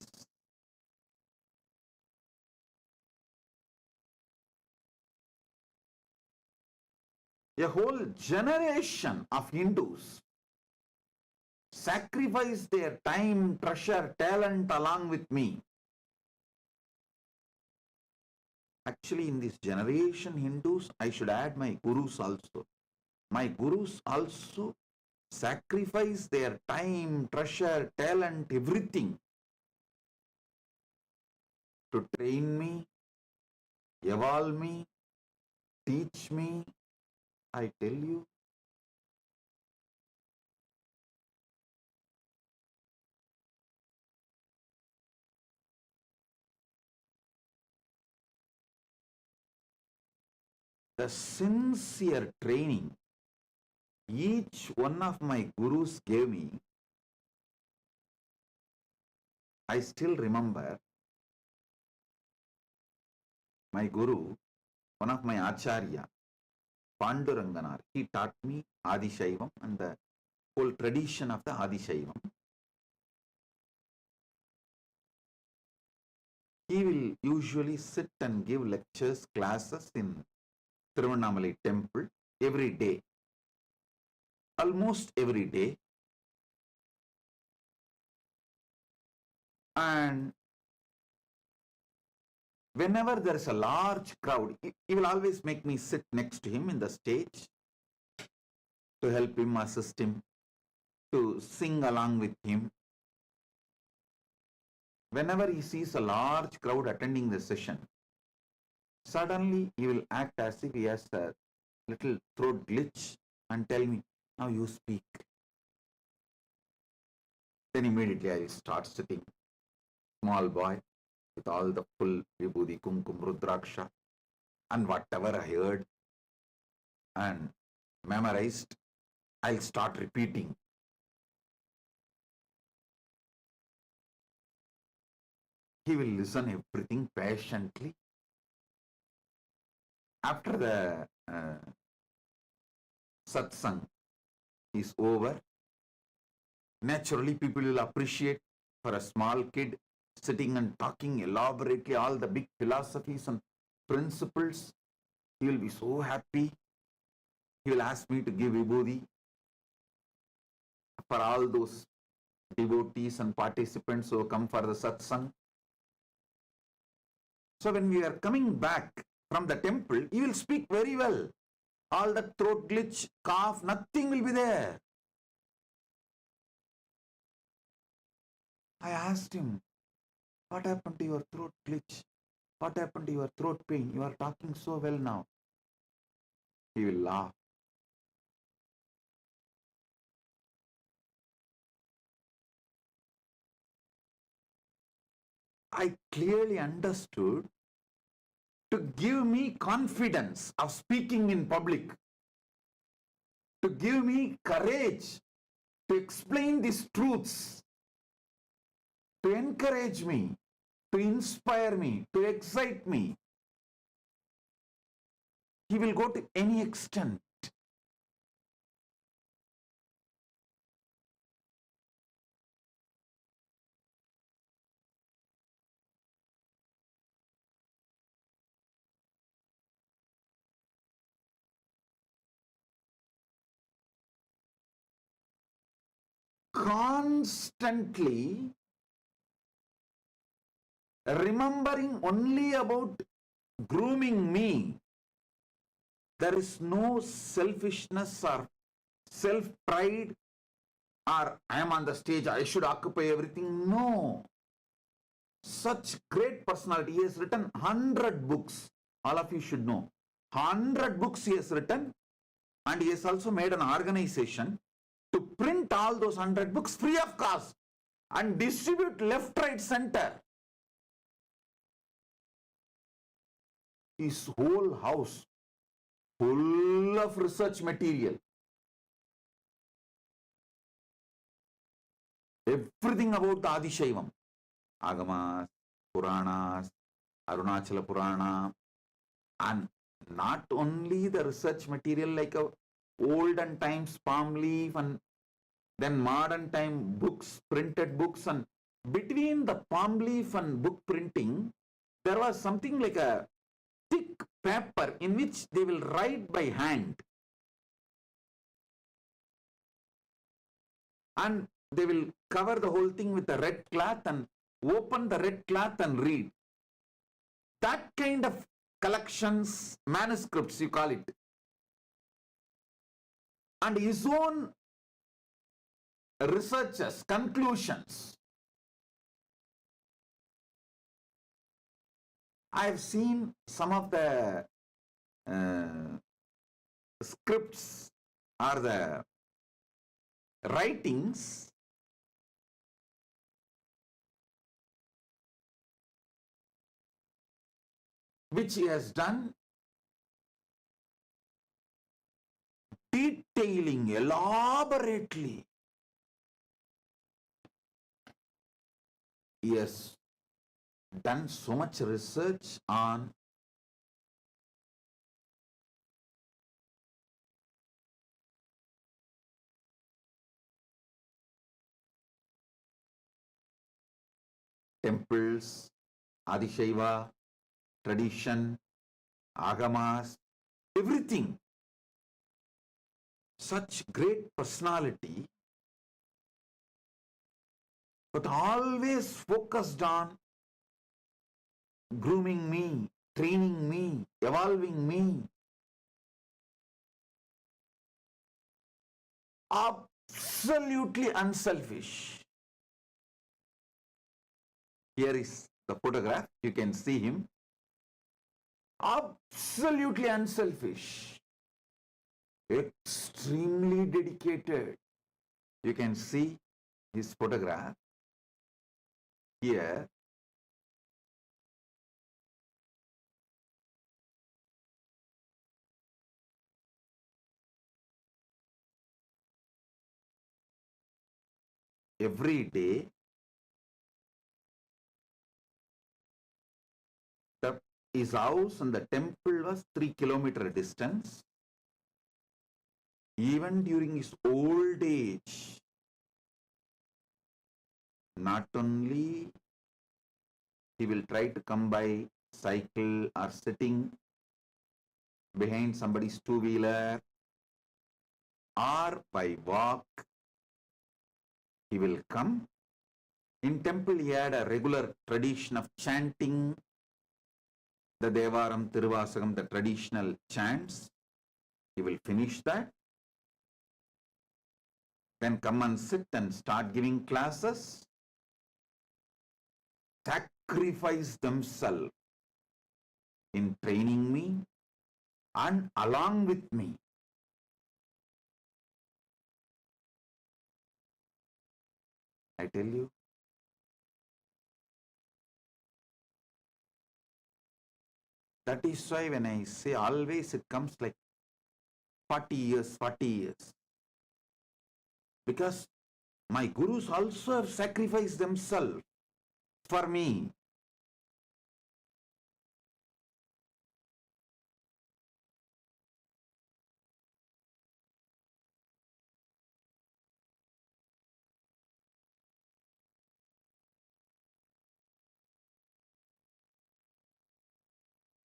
a whole generation of Hindus sacrificed their time, treasure, talent along with me. Actually, in this generation, Hindus, I should add my gurus also. My gurus also sacrifice their time, treasure, talent, everything to train me, evolve me, teach me. I tell you, the sincere training each one of my gurus gave me, I still remember my guru, one of my acharya, Panduranganar, he taught me Adi Shaivam and the whole tradition of the Adi Shaivam. He will usually sit and give lectures, classes in Tiruvannamalai temple every day, almost every day. And whenever there is a large crowd, he will always make me sit next to him in the stage to help him, assist him, to sing along with him. Whenever he sees a large crowd attending the session, suddenly he will act as if he has a little throat glitch and tell me, now you speak. Then immediately I will start sitting, small boy, with all the full vibhuti, kumkum, rudraksha, and whatever I heard and memorized, I'll start repeating. He will listen everything patiently. After the satsang is over, naturally people will appreciate for a small kid sitting and talking elaborately all the big philosophies and principles. He will be so happy. He will ask me to give vibhuti for all those devotees and participants who come for the satsang. So when we are coming back from the temple, he will speak very well. All the throat glitch, cough, nothing will be there. I asked him, what happened to your throat glitch? What happened to your throat pain? You are talking so well now. He will laugh. I clearly understood, to give me confidence of speaking in public, to give me courage to explain these truths, to encourage me, to inspire me, to excite me. He will go to any extent. Constantly remembering only about grooming me. There is no selfishness or self-pride or I am on the stage, I should occupy everything. No. Such great personality. He has written 100 books. All of you should know. 100 books he has written, and he has also made an organization to print all those 100 books free of cost and distribute left, right, center. His whole house full of research material. Everything about the Adishaivam. Agamas, Puranas, Arunachala Purana, and not only the research material like a olden times palm leaf and then modern time books, printed books, and between the palm leaf and book printing, there was something like a thick paper in which they will write by hand. And they will cover the whole thing with a red cloth and open the red cloth and read. That kind of collections, manuscripts, you call it. And his own researches, conclusions. I have seen some of the scripts or the writings which he has done, detailing elaborately. He has done so much research on temples, Adishaiva, tradition, agamas, everything. Such great personality, but always focused on grooming me, training me, evolving me. Absolutely unselfish. Here is the photograph. You can see him. Absolutely unselfish. Extremely dedicated. You can see his photograph here. Every day, his house and the temple was 3 kilometer distance. Even during his old age, not only he will try to come by cycle or sitting behind somebody's two-wheeler or by walk, he will come. In temple, he had a regular tradition of chanting the Devaram, Tiruvasagam, the traditional chants. He will finish that. Then come and sit and start giving classes. Sacrifice themselves in training me and along with me. I tell you, that is why when I say always, it comes like 40 years, 40 years. Because my gurus also have sacrificed themselves for me.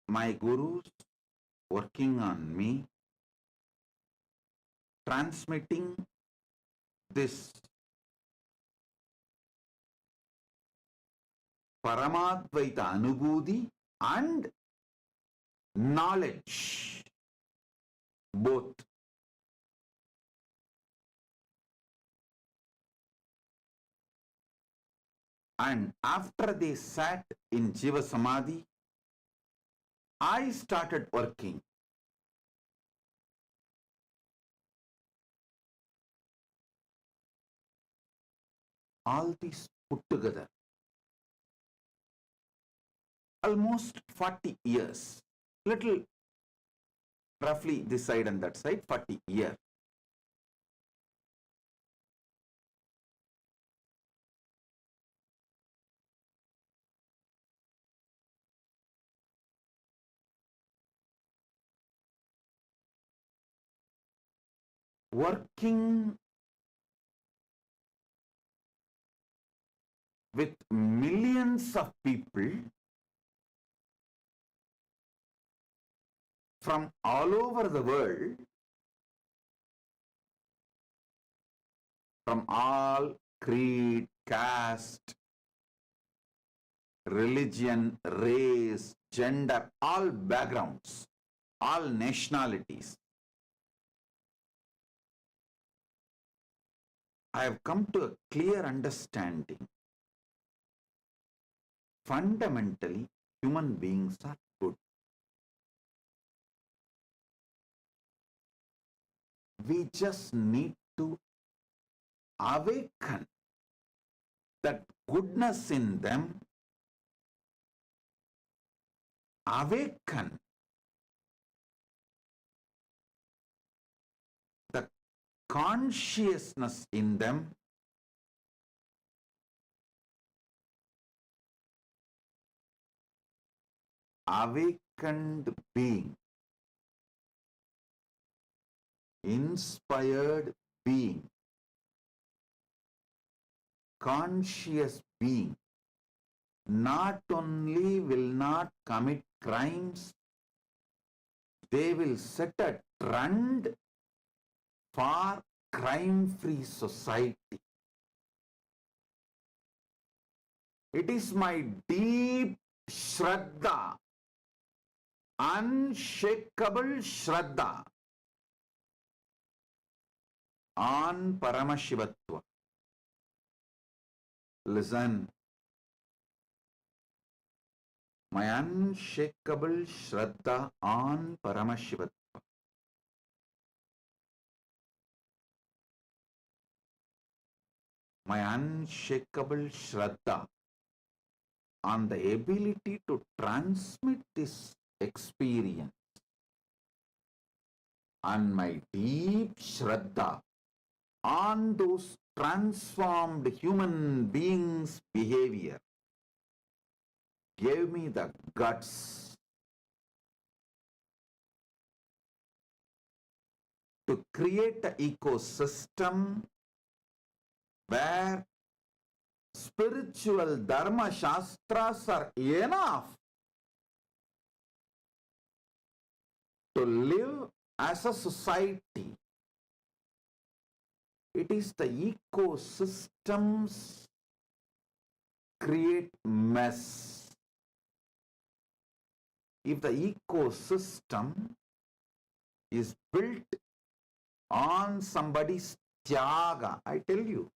My gurus working on me, transmitting this Paramadvaita Anubhuti and knowledge, both. And after they sat in Jiva Samadhi, I started working. All these put together, almost 40 years, little roughly this side and that side, 40 years. Working with millions of people from all over the world, from all creed, caste, religion, race, gender, all backgrounds, all nationalities. I have come to a clear understanding. Fundamentally, human beings are good. We just need to awaken that goodness in them, awaken the consciousness in them, awakened being, inspired being, conscious being, not only will not commit crimes, they will set a trend for crime-free society. It is my deep Shraddha, unshakable Shraddha on Paramashivatva. Listen, my unshakable Shraddha on Paramashivatva. My unshakable Shraddha on the ability to transmit this experience, and my deep Shraddha on those transformed human beings' behavior gave me the guts to create an ecosystem where spiritual dharma shastras are enough to live as a society. It is the ecosystems create mess. If the ecosystem is built on somebody's tyaga, I tell you,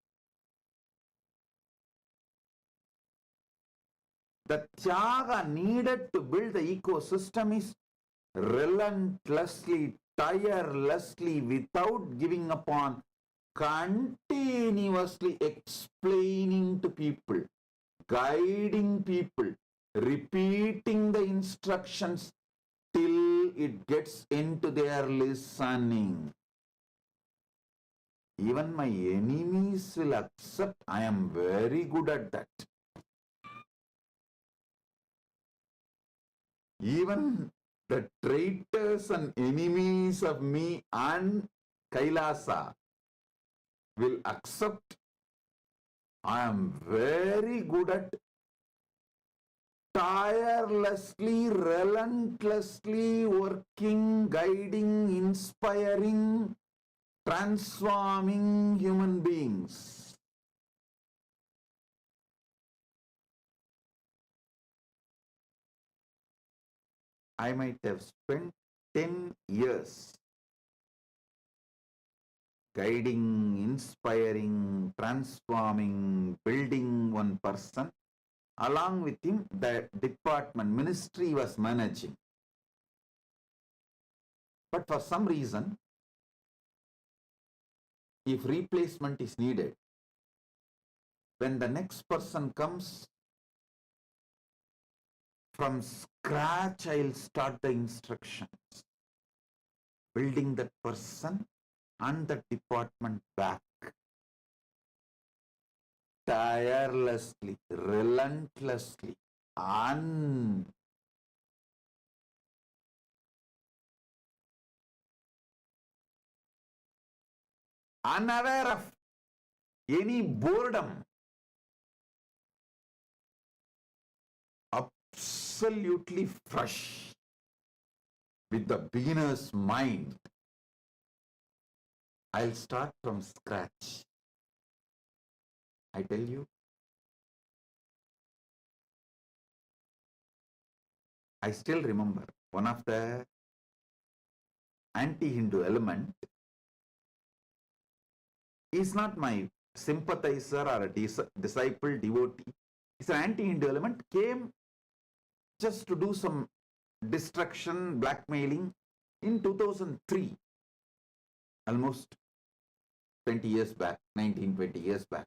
the tyaga needed to build the ecosystem is relentlessly, tirelessly, without giving up on, continuously explaining to people, guiding people, repeating the instructions till it gets into their listening. Even my enemies will accept I am very good at that. Even the traitors and enemies of me and KAILASA will accept I am very good at tirelessly, relentlessly working, guiding, inspiring, transforming human beings. I might have spent 10 years guiding, inspiring, transforming, building one person. Along with him, the department, ministry was managing. But for some reason, if replacement is needed, when the next person comes, from scratch, I'll start the instructions, building that person and the department back. Tirelessly, relentlessly, unaware of any boredom, absolutely fresh, with the beginner's mind. I'll start from scratch. I tell you, I still remember one of the anti-Hindu element is not my sympathizer or a disciple, devotee. It's an anti-Hindu element, came just to do some destruction, blackmailing in 2003, almost 20 years back, 19, 20 years back.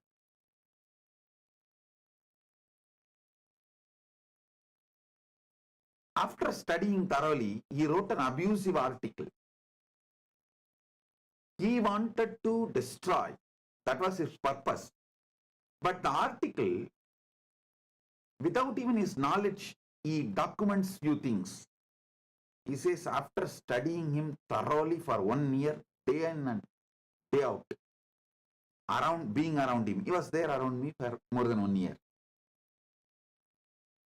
After studying thoroughly, he wrote an abusive article. He wanted to destroy. That was his purpose. But the article, without even his knowledge, he documents few things. He says, after studying him thoroughly for 1 year, day in and day out, being around him, he was there around me for more than 1 year.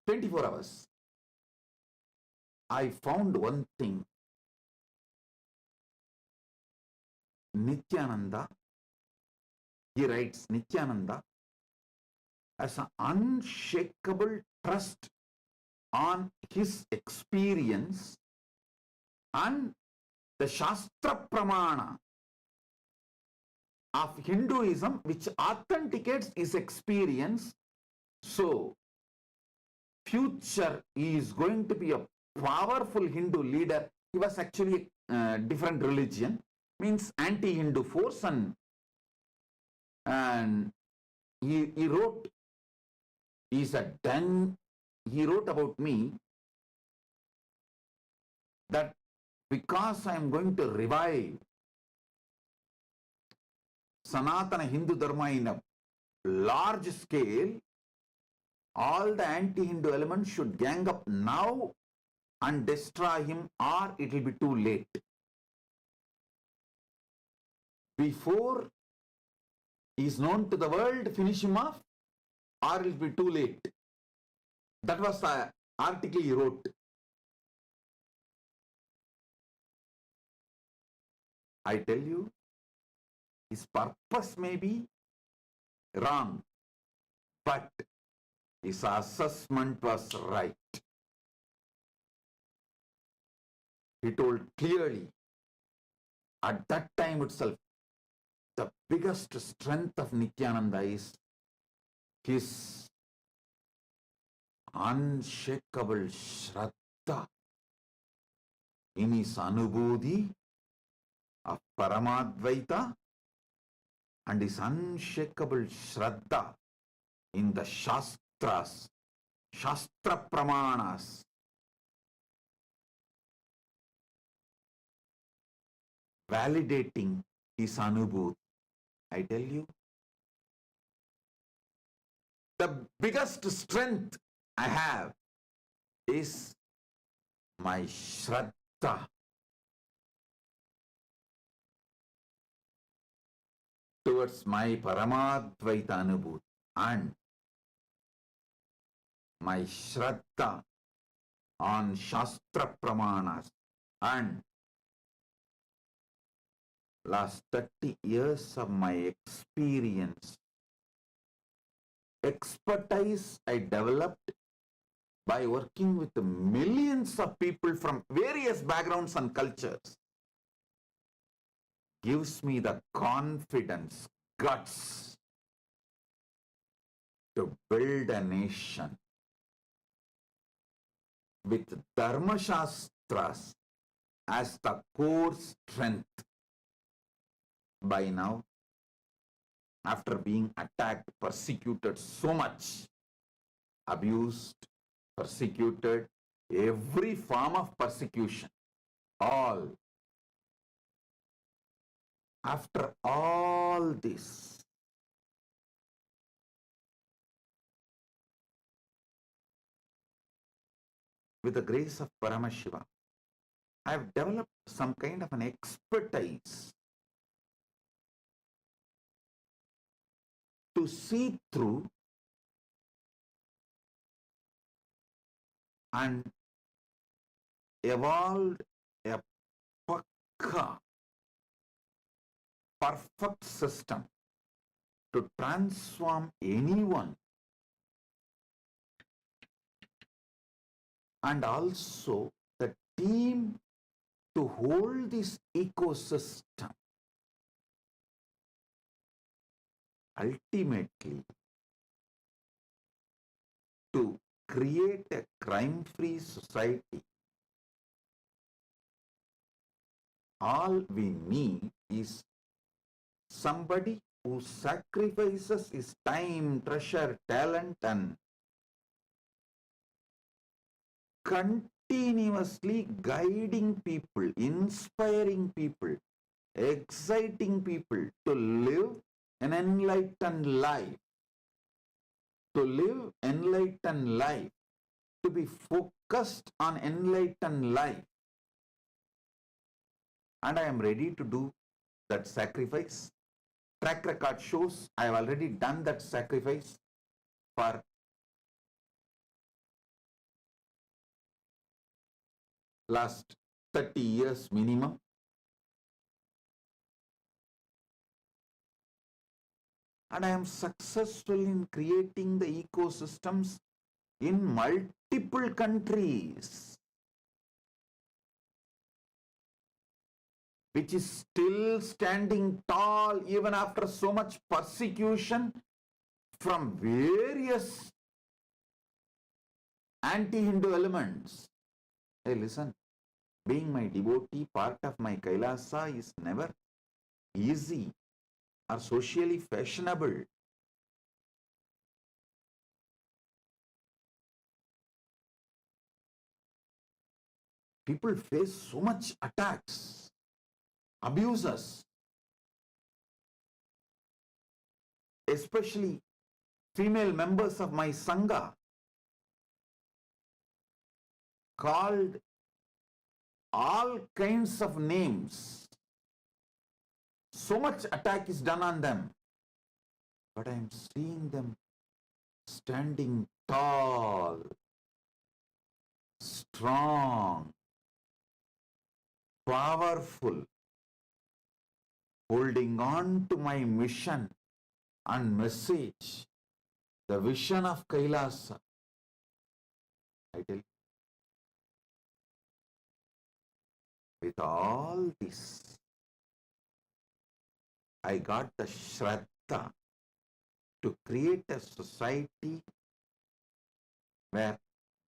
24 hours. I found one thing. Nithyananda, he writes, Nithyananda has an unshakable trust on his experience and the Shastra Pramana of Hinduism, which authenticates his experience. So, future he is going to be a powerful Hindu leader. He was actually a different religion, means anti-Hindu force, and he wrote, he wrote about me that because I am going to revive Sanatana Hindu Dharma in a large scale, all the anti-Hindu elements should gang up now and destroy him, or it will be too late. Before he is known to the world, finish him off, or it will be too late. That was the article he wrote. I tell you, his purpose may be wrong, but his assessment was right. He told clearly, at that time itself, the biggest strength of Nithyananda is his unshakable Shraddha in his Anubodhi of Paramadvaita and his unshakable Shraddha in the Shastras, Shastra Pramanas. Validating his Anubodhi. I tell you, the biggest strength I have is my Shraddha towards my Paramadvaita Anubodhi and my Shraddha on Shastra Pramanas and last 30 years of my experience, expertise I developed by working with millions of people from various backgrounds and cultures. gives me the confidence, guts to build a nation with Dharma Shastras as the core strength. By now, after being attacked, persecuted so much, abused, persecuted, every form of persecution, all. After all this, with the grace of Paramashiva, I have developed some kind of an expertise to see through and evolved a pakka, perfect system to transform anyone, and also the team to hold this ecosystem. Ultimately, to create a crime-free society, all we need is somebody who sacrifices his time, treasure, talent, and continuously guiding people, inspiring people, exciting people to live an enlightened life, to live enlightened life, to be focused on enlightened life. And I am ready to do that sacrifice. Track record shows I have already done that sacrifice for last 30 years minimum. And I am successful in creating the ecosystems in multiple countries, which is still standing tall even after so much persecution from various anti-Hindu elements. Hey, listen, being my devotee, part of my Kailasa is never easy or socially fashionable. People face so much attacks, abuses, especially female members of my Sangha, called all kinds of names. So much attack is done on them. But I am seeing them standing tall, strong, powerful, holding on to my mission and message, the vision of Kailasa. I tell you, with all this, I got the Shraddha to create a society where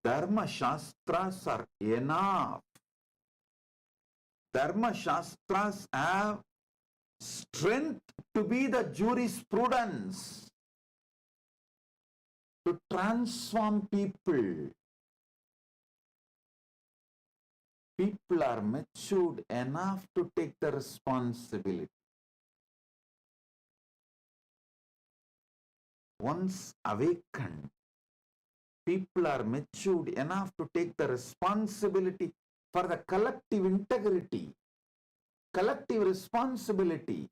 Dharma Shastras are enough. Dharma Shastras have strength to be the jurisprudence, to transform people. People are matured enough to take the responsibility. Once awakened, people are matured enough to take the responsibility for the collective integrity, collective responsibility.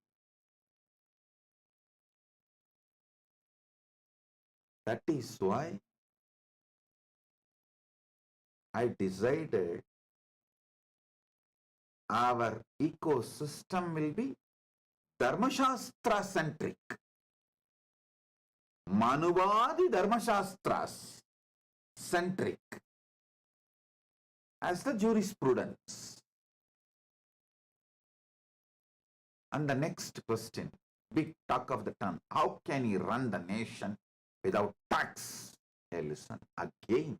That is why I decided our ecosystem will be Dharmashastra centric. Manuvadi Dharmashastras centric as the jurisprudence. And the next question, big talk of the town, how can he run the nation without tax? Hey, listen again.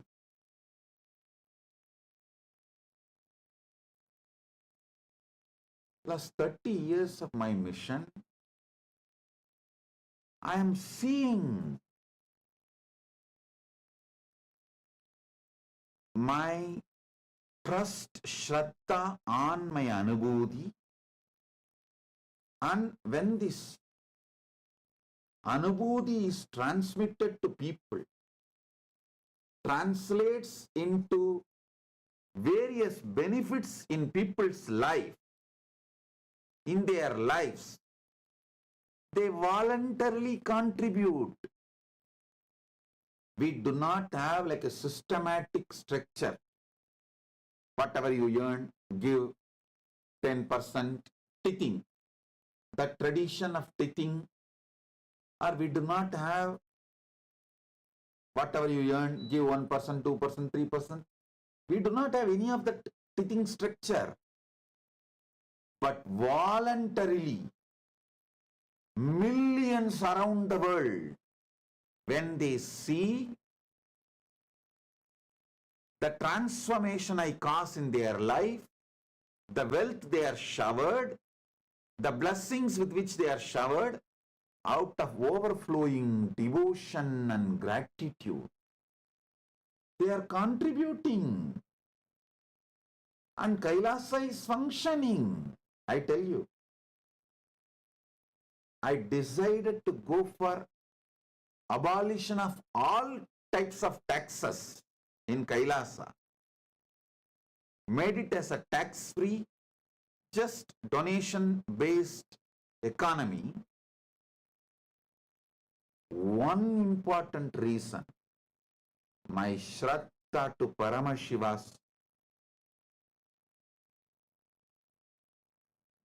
Last 30 years of my mission, I am seeing my trust, shraddha on my anubhuti, and when this anubhuti is transmitted to people, translates into various benefits in people's life, in their lives, they voluntarily contribute. We do not have like a systematic structure. Whatever you earn, give 10% tithing. The tradition of tithing, or we do not have whatever you earn, give 1%, 2%, 3%. We do not have any of that tithing structure. But voluntarily, millions around the world, when they see the transformation I cause in their life, the wealth they are showered, the blessings with which they are showered, out of overflowing devotion and gratitude, they are contributing. And Kailasa is functioning. I tell you, I decided to go for abolition of all types of taxes in Kailasa. Made it as a tax-free, just donation-based economy. One important reason, my shraddha to Paramashiva's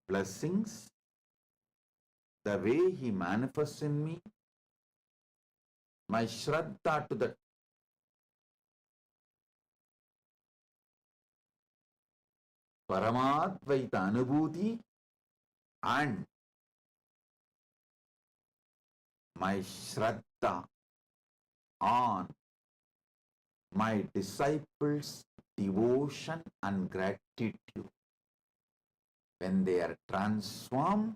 blessings, the way he manifests in me, my shraddha to the Paramadvaita Anubhuti, and my shraddha on my disciples' devotion and gratitude. When they are transformed,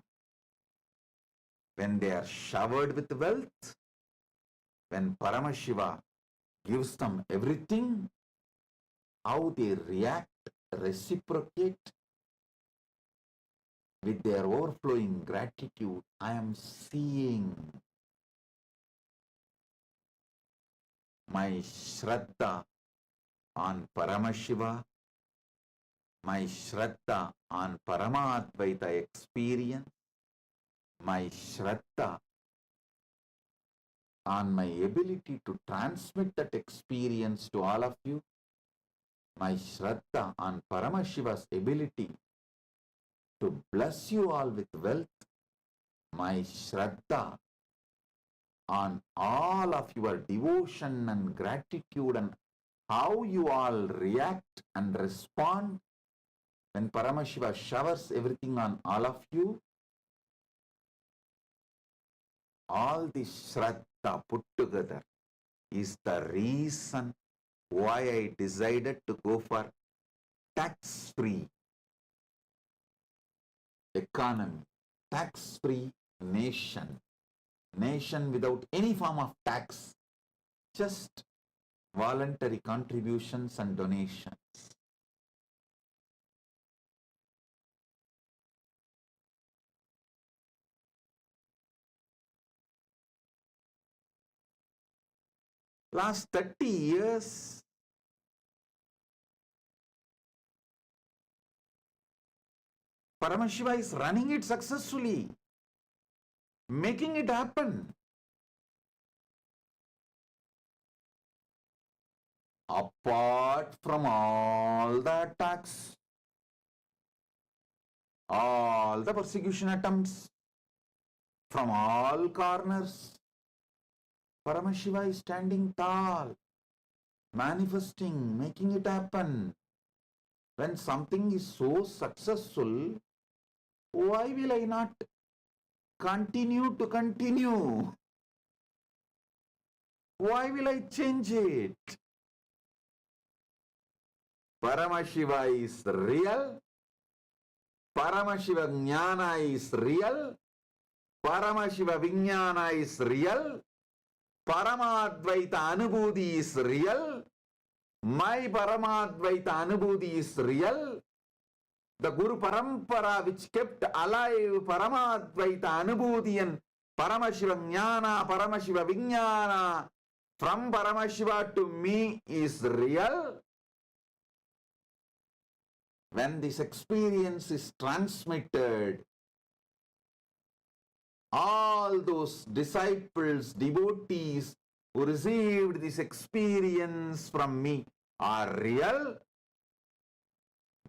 when they are showered with wealth, when Paramashiva gives them everything, how they react, reciprocate with their overflowing gratitude, I am seeing. My shraddha on Paramashiva, my shraddha on Paramadvaita experience, my shraddha on my ability to transmit that experience to all of you, my shraddha on Paramashiva's ability to bless you all with wealth, my shraddha on all of your devotion and gratitude and how you all react and respond when Paramashiva showers everything on all of you. All this shraddha put together is the reason why I decided to go for tax-free economy, tax-free nation, nation without any form of tax, just voluntary contributions and donations. Last 30 years, Paramashiva is running it successfully, making it happen. Apart from all the attacks, all the persecution attempts from all corners, Paramashiva is standing tall, manifesting, making it happen. When something is so successful, why will I not continue to continue? Why will I change it? Paramashiva is real. Paramashiva Jnana is real. Paramashiva Vijnana is real. Paramadvaita Anubhuti is real. My Paramadvaita Anubhuti is real. The Guru Parampara which kept alive Paramadvaita Anubhuti and Paramashiva Jnana, Paramashiva Vijnana from Paramashiva to me is real. When this experience is transmitted, all those disciples, devotees who received this experience from me are real.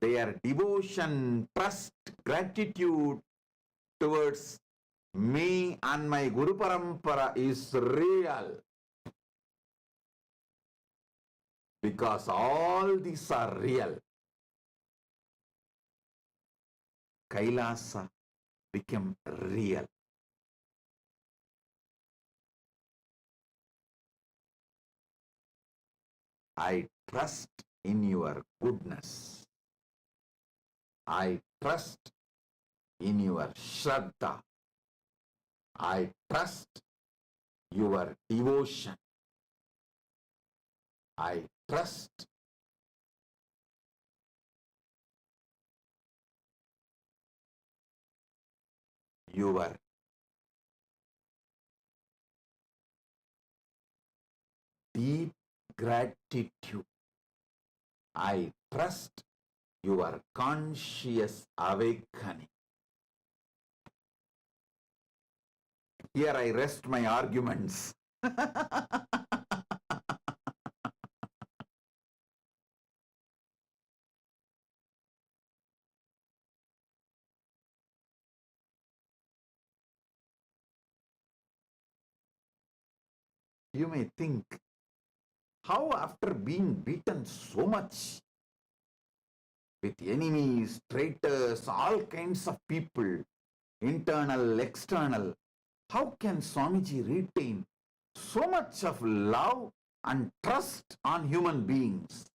Their devotion, trust, gratitude towards me and my Guru Parampara is real. Because all these are real. Kailasa became real. I trust in your goodness. I trust in your Shraddha. I trust your devotion. I trust your deep gratitude. I trust your conscious awakening. Here I rest my arguments. You may think, how after being beaten so much with enemies, traitors, all kinds of people, internal, external, how can Swamiji retain so much of love and trust on human beings?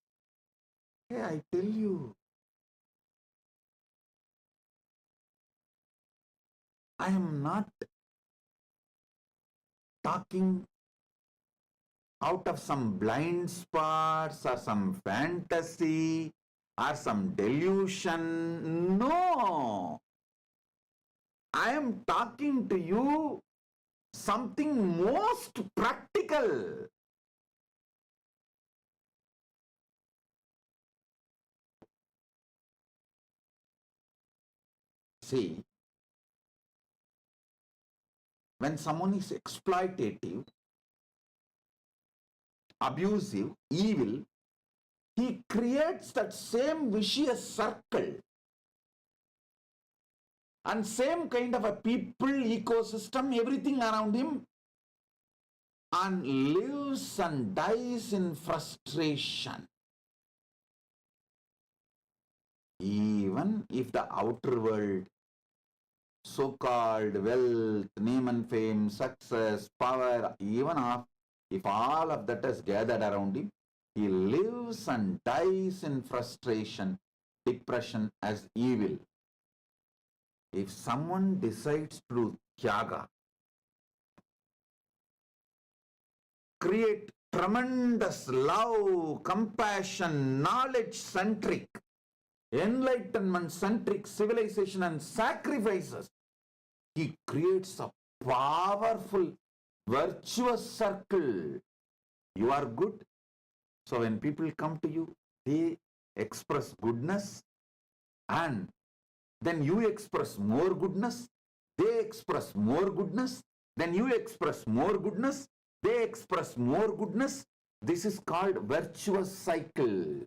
Hey, I tell you, I am not talking out of some blind spots or some fantasy or some delusion. No. I am talking to you something most practical. See, when someone is exploitative, abusive, evil, he creates that same vicious circle and same kind of a people, ecosystem, everything around him, and lives and dies in frustration. Even if the outer world, so-called wealth, name and fame, success, power, if all of that is gathered around him, he lives and dies in frustration, depression as evil. If someone decides to do tyaga, create tremendous love, compassion, knowledge-centric, enlightenment-centric civilization and sacrifices, he creates a powerful, virtuous circle. You are good. So when people come to you, they express goodness, and then you express more goodness, they express more goodness, then you express more goodness, they express more goodness. This is called virtuous cycle.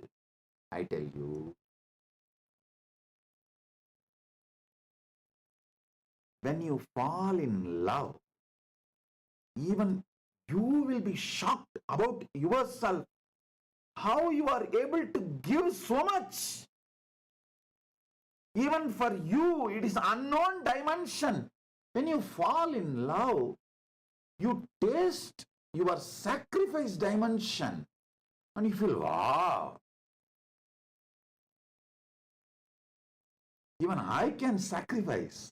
I tell you. When you fall in love, even you will be shocked about yourself, how you are able to give so much. Even for you, it is unknown dimension. When you fall in love, you taste your sacrifice dimension and you feel, wow, even I can sacrifice.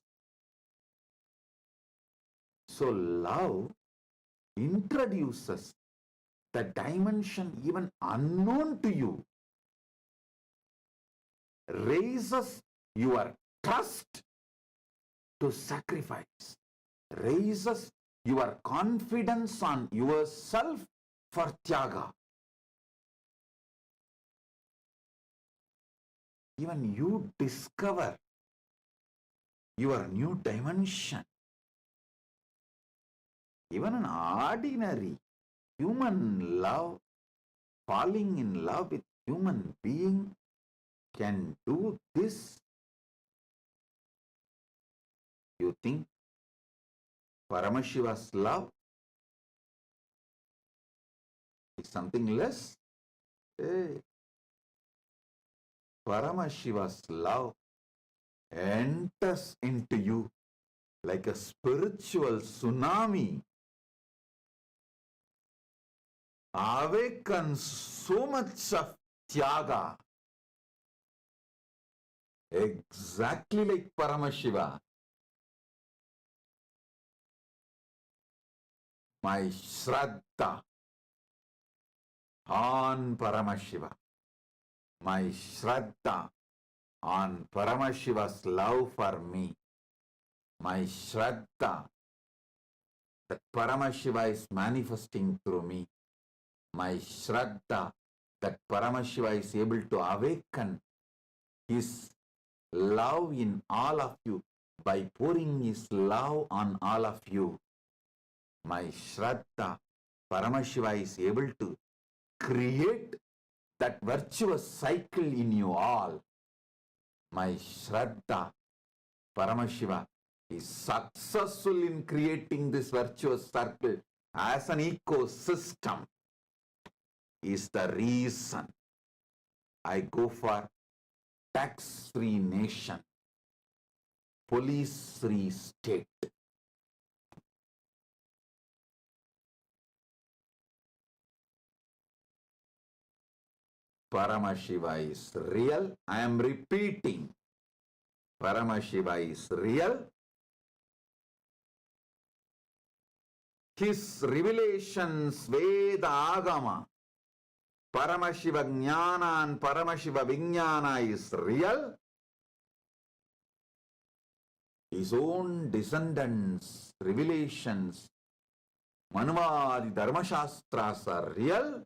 So love introduces the dimension even unknown to you, raises your trust to sacrifice, raises your confidence on yourself for tyaga. Even you discover your new dimension. Even an ordinary human love, falling in love with human being can do this. You think Paramashiva's love is something less? Hey, Paramashiva's love enters into you like a spiritual tsunami, awakens so much of tyaga, exactly like Paramashiva. My Shraddha on Paramashiva, my Shraddha on Paramashiva's love for me, my Shraddha that Paramashiva is manifesting through me, my Shraddha that Paramashiva is able to awaken his love in all of you by pouring his love on all of you. My Shraddha, Paramashiva is able to create that virtuous cycle in you all. My Shraddha, Paramashiva is successful in creating this virtuous circle as an ecosystem. Is the reason I go for tax-free nation, police-free state. Paramashiva is real. I am repeating. Paramashiva is real. His revelations, Veda Agama, Paramashiva Jnana and Paramashiva Vijnana is real. His own descendants, revelations, Manuvadi Dharmashastras are real.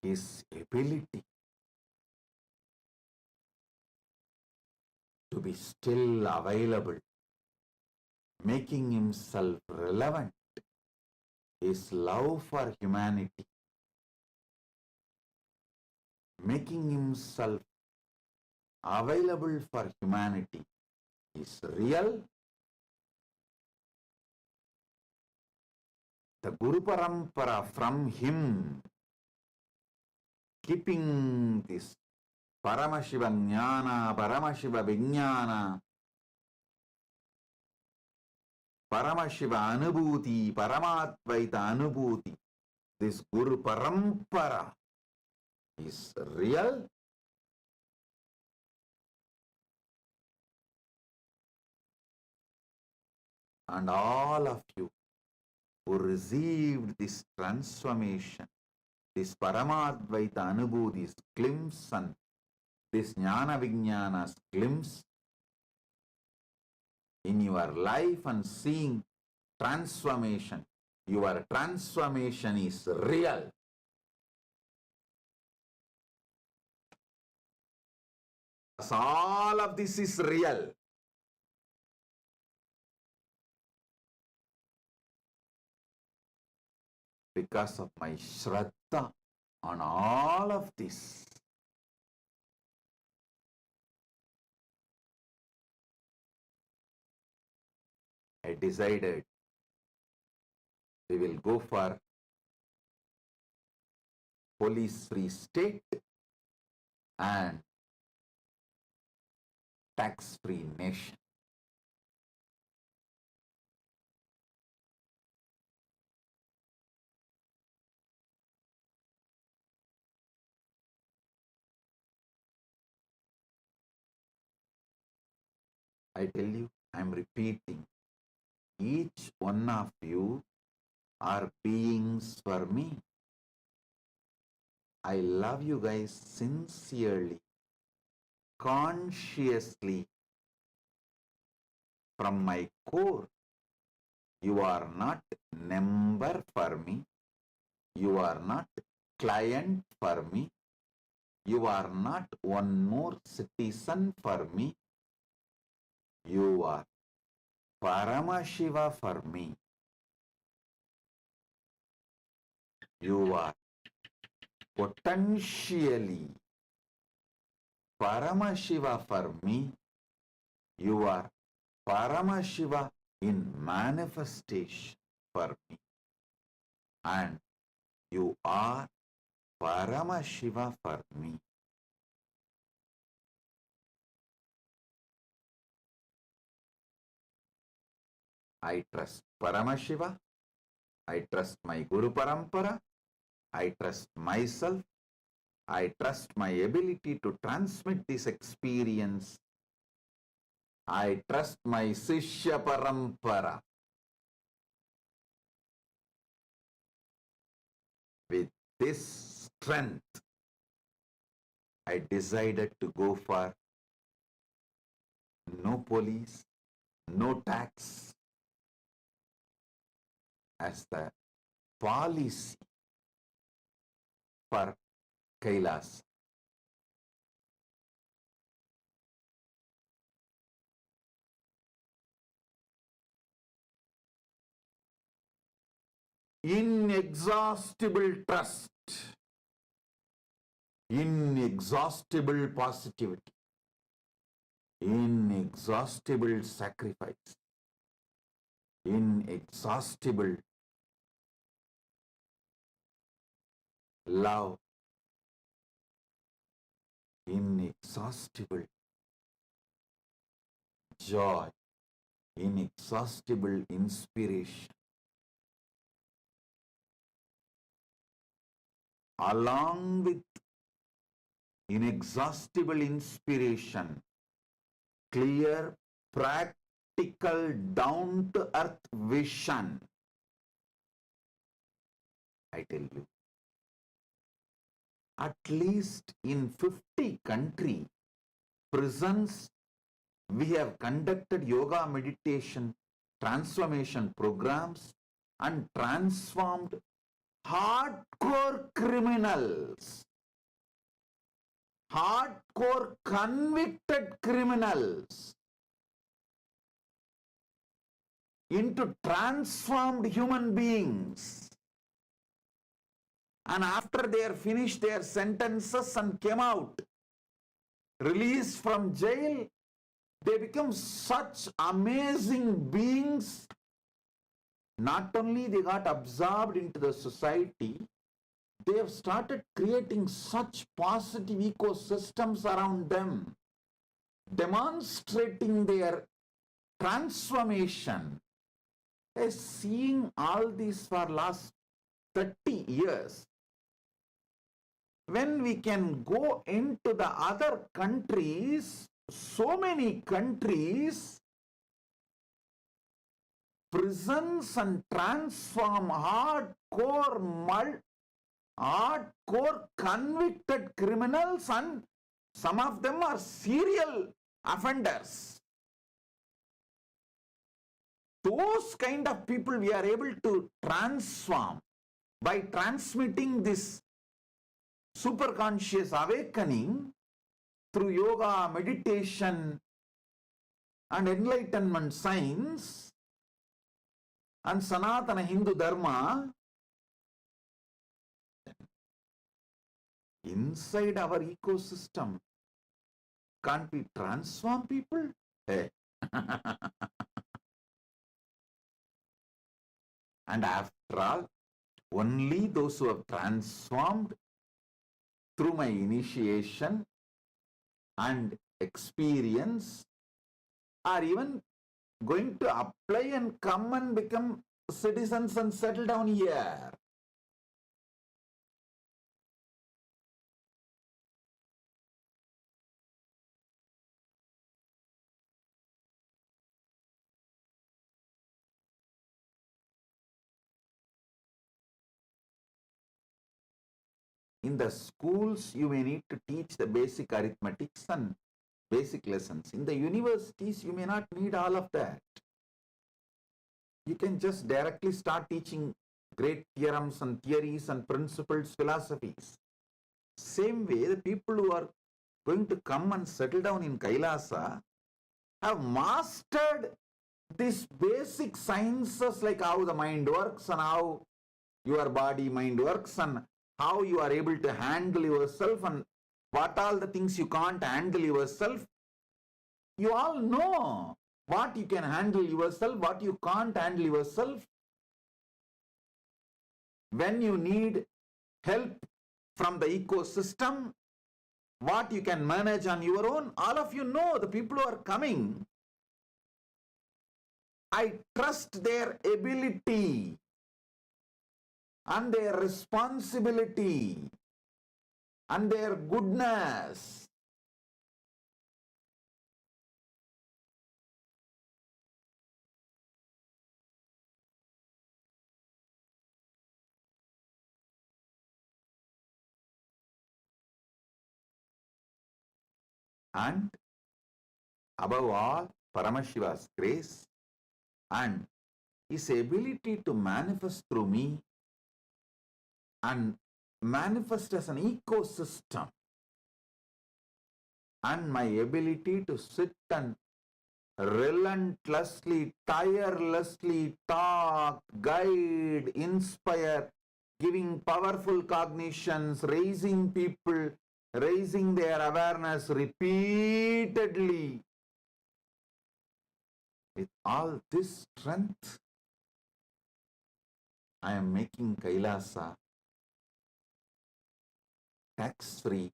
His ability to be still available, making himself relevant, his love for humanity, making himself available for humanity is real. The Guru Parampara from him, keeping this Paramashiva Jnana, Paramashiva Vijnana, Paramashiva Anubhuti, Paramatvaita Anubhuti, this Guru Parampara is real. And all of you who received this transformation, this Paramadvaita Anubhuti's glimpse and this Jnana Vijnana's glimpse in your life and seeing transformation, your transformation is real. All of this is real. Because of my Shraddha on all of this. I decided we will go for police-free state and tax-free nation. I tell you, I'm repeating, each one of you are beings for me. I love you guys sincerely, consciously, from my core. You are not number for me. You are not client for me. You are not one more citizen for me. You are Paramashiva for me. You are potentially Paramashiva for me. You are Paramashiva in manifestation for me. And you are Paramashiva for me. I trust Paramashiva. I trust my Guru Parampara. I trust myself. I trust my ability to transmit this experience. I trust my Sishya Parampara. With this strength, I decided to go for no police, no tax as the policy for KAILASA. Inexhaustible trust, inexhaustible positivity, inexhaustible sacrifice, inexhaustible love, inexhaustible joy, inexhaustible inspiration, along with inexhaustible inspiration, clear, practical, down-to-earth vision. I tell you, at least in 50 countries, prisons, we have conducted yoga, meditation, transformation programs and transformed hardcore criminals, hardcore convicted criminals into transformed human beings. And after they are finished their sentences and came out, released from jail, they become such amazing beings. Not only they got absorbed into the society, they have started creating such positive ecosystems around them, demonstrating their transformation. They're seeing all this for last 30 years. When we can go into the other countries, so many countries, prisons and transform hardcore convicted criminals, and some of them are serial offenders. Those kind of people we are able to transform by transmitting this superconscious awakening through yoga, meditation and enlightenment science and Sanatana Hindu Dharma. Inside our ecosystem, can't we transform people? Hey. And after all, only those who have transformed through my initiation and experience, are even going to apply and come and become citizens and settle down here. In the schools, you may need to teach the basic arithmetics and basic lessons. In the universities, you may not need all of that. You can just directly start teaching great theorems and theories and principles, philosophies. Same way, the people who are going to come and settle down in Kailasa have mastered these basic sciences like how the mind works and how your body mind works and how you are able to handle yourself and what all the things you can't handle yourself. You all know what you can handle yourself, what you can't handle yourself. When you need help from the ecosystem, what you can manage on your own, all of you know, the people who are coming. I trust their ability and their responsibility and their goodness. And above all, Paramashiva's grace and his ability to manifest through me and manifest as an ecosystem, and my ability to sit and relentlessly, tirelessly talk, guide, inspire, giving powerful cognitions, raising people, raising their awareness repeatedly. With all this strength, I am making Kailasa tax-free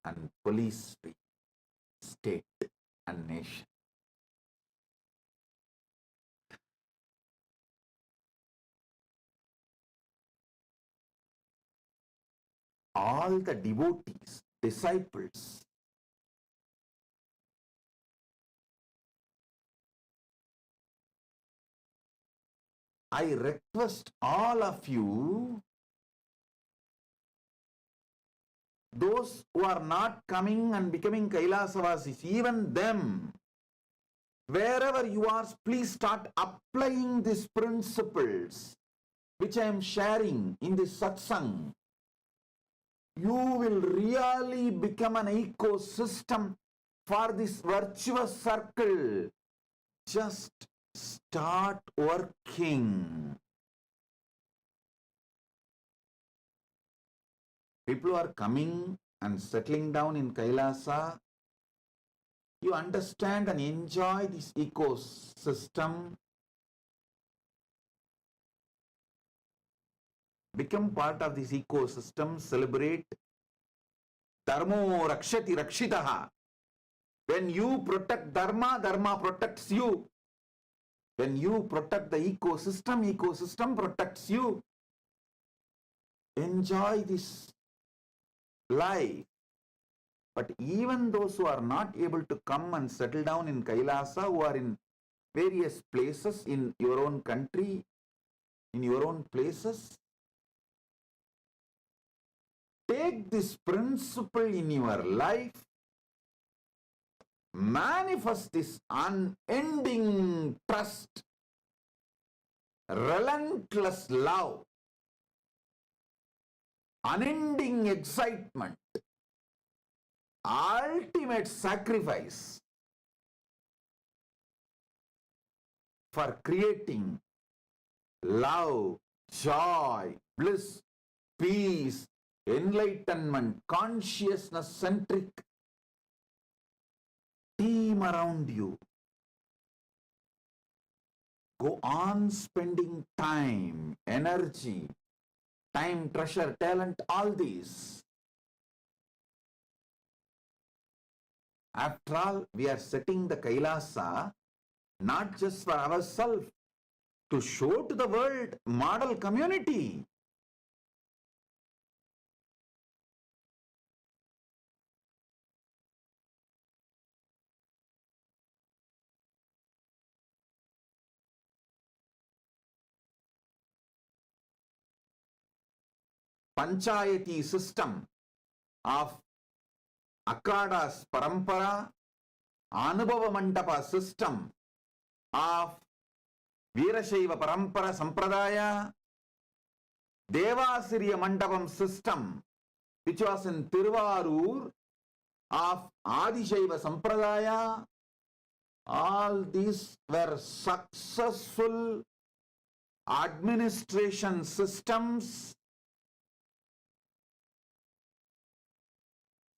and police-free state and nation. All the devotees, disciples, I request all of you, those who are not coming and becoming Kailasavasis, even them, wherever you are, please start applying these principles which I am sharing in this satsang. You will really become an ecosystem for this virtuous circle. Just start working. People who are coming and settling down in Kailasa, you understand and enjoy this ecosystem. Become part of this ecosystem, celebrate. Dharmo rakshati rakshitaha. When you protect Dharma, Dharma protects you. When you protect the ecosystem, ecosystem protects you. Enjoy this life. But even those who are not able to come and settle down in Kailasa, who are in various places in your own country, in your own places, take this principle in your life, manifest this unending trust, relentless love, unending excitement, ultimate sacrifice for creating love, joy, bliss, peace, enlightenment, consciousness-centric team around you. Go on spending time, energy, time, treasure, talent, all these After all, we are setting the Kailasa not just for ourselves, to show to the world model community. Panchayati system of Akhadas Parampara, Anubhava Mandapa system of Veerashaiva Parampara Sampradaya, Devasiriya Mandapam system, which was in Tiruvarur of Adishaiva Sampradaya, all these were successful administration systems,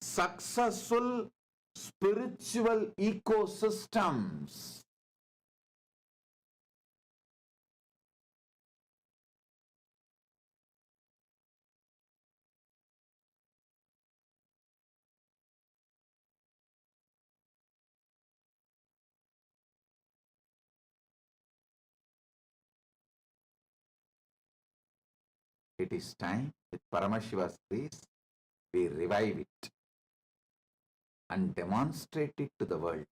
successful spiritual ecosystems. It is time, with Paramashiva's grace, we revive it and demonstrate it to the world.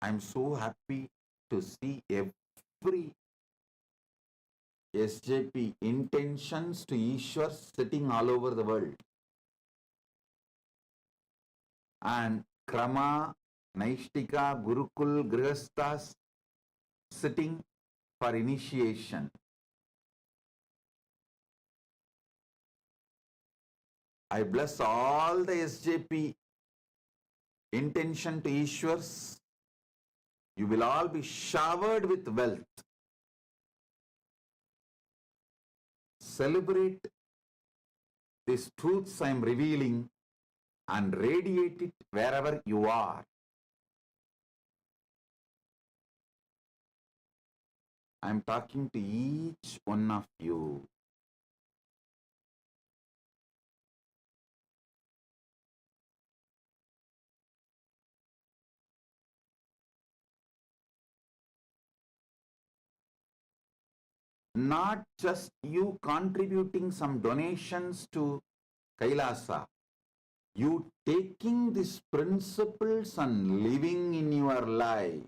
I'm so happy to see every SJP intentions to Ishwar sitting all over the world. And Krama, Naishtika, Gurukul, Grihasthas sitting for initiation. I bless all the SJP intention to Ishwars. You will all be showered with wealth. Celebrate these truths I am revealing and radiate it wherever you are. I am talking to each one of you. Not just you contributing some donations to Kailasa, you taking these principles and living in your life,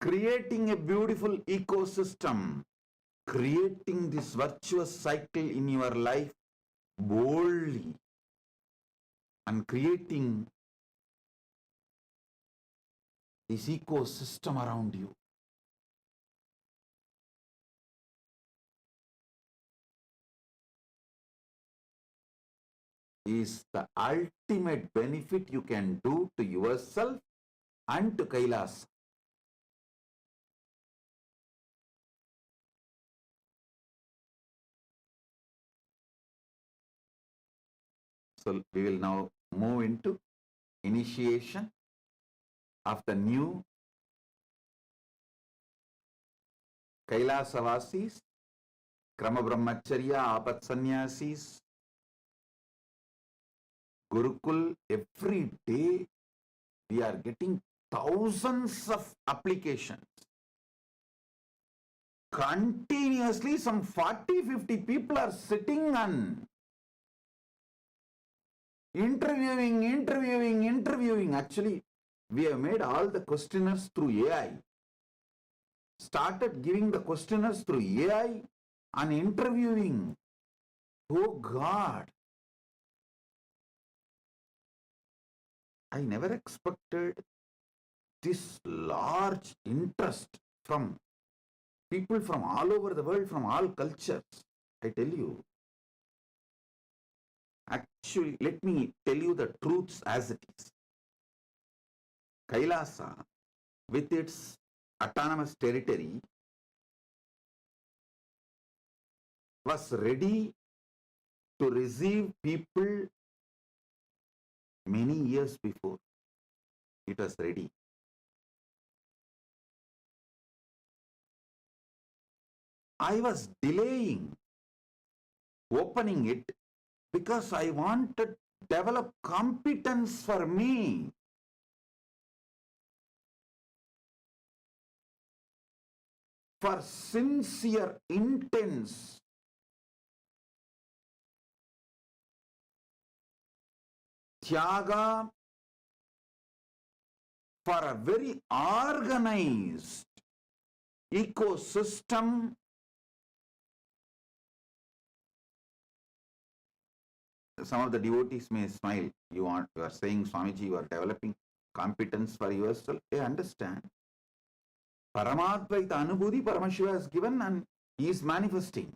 creating a beautiful ecosystem, creating this virtuous cycle in your life boldly, and creating this ecosystem around you. Is the ultimate benefit you can do to yourself and to Kailasa. So we will now move into initiation of the new Kailasavasis, Krama Brahmacharya, Apat Sannyasis, Gurukul. Every day we are getting thousands of applications. Continuously some 40-50 people are sitting and interviewing. Actually, we have made all the questionnaires through AI. Started giving the questionnaires through AI and interviewing. Oh God! I never expected this large interest from people from all over the world, from all cultures. I tell you. Actually, let me tell you the truths as it is. Kailasa, with its autonomous territory, was ready to receive people many years before it was ready. I was delaying opening it because I wanted to develop competence for me. For sincere, intense Tyaga, for a very organized ecosystem. Some of the devotees may smile. You are saying, Swamiji, you are developing competence for yourself. I understand. Paramadvaita Anubhuti Paramashiva has given and he is manifesting.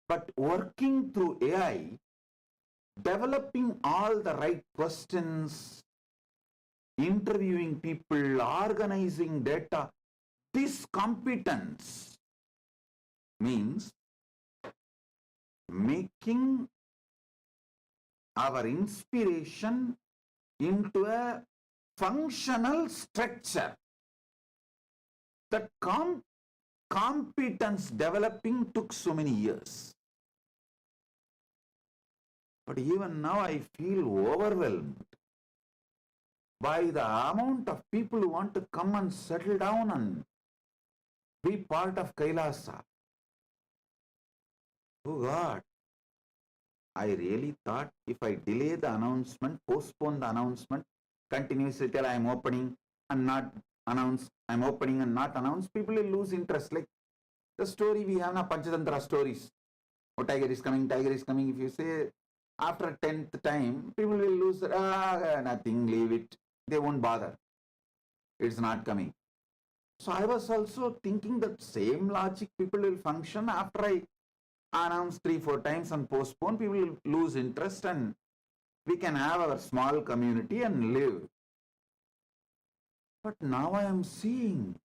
But working through AI, developing all the right questions, interviewing people, organizing data, this competence means making our inspiration into a functional structure. That competence developing took so many years. But even now I feel overwhelmed by the amount of people who want to come and settle down and be part of KAILASA. Oh God, I really thought if I delay the announcement, postpone the announcement, continuously tell I am opening and not announce, I am opening and not announce, people will lose interest. Like the story we have now, Panchatantra stories. Oh, tiger is coming, tiger is coming. If you say after 10th time, people will lose, nothing, leave it. They won't bother. It's not coming. So I was also thinking that same logic people will function after I announce 3-4 times and postpone, people will lose interest and we can have our small community and live. But now I am seeing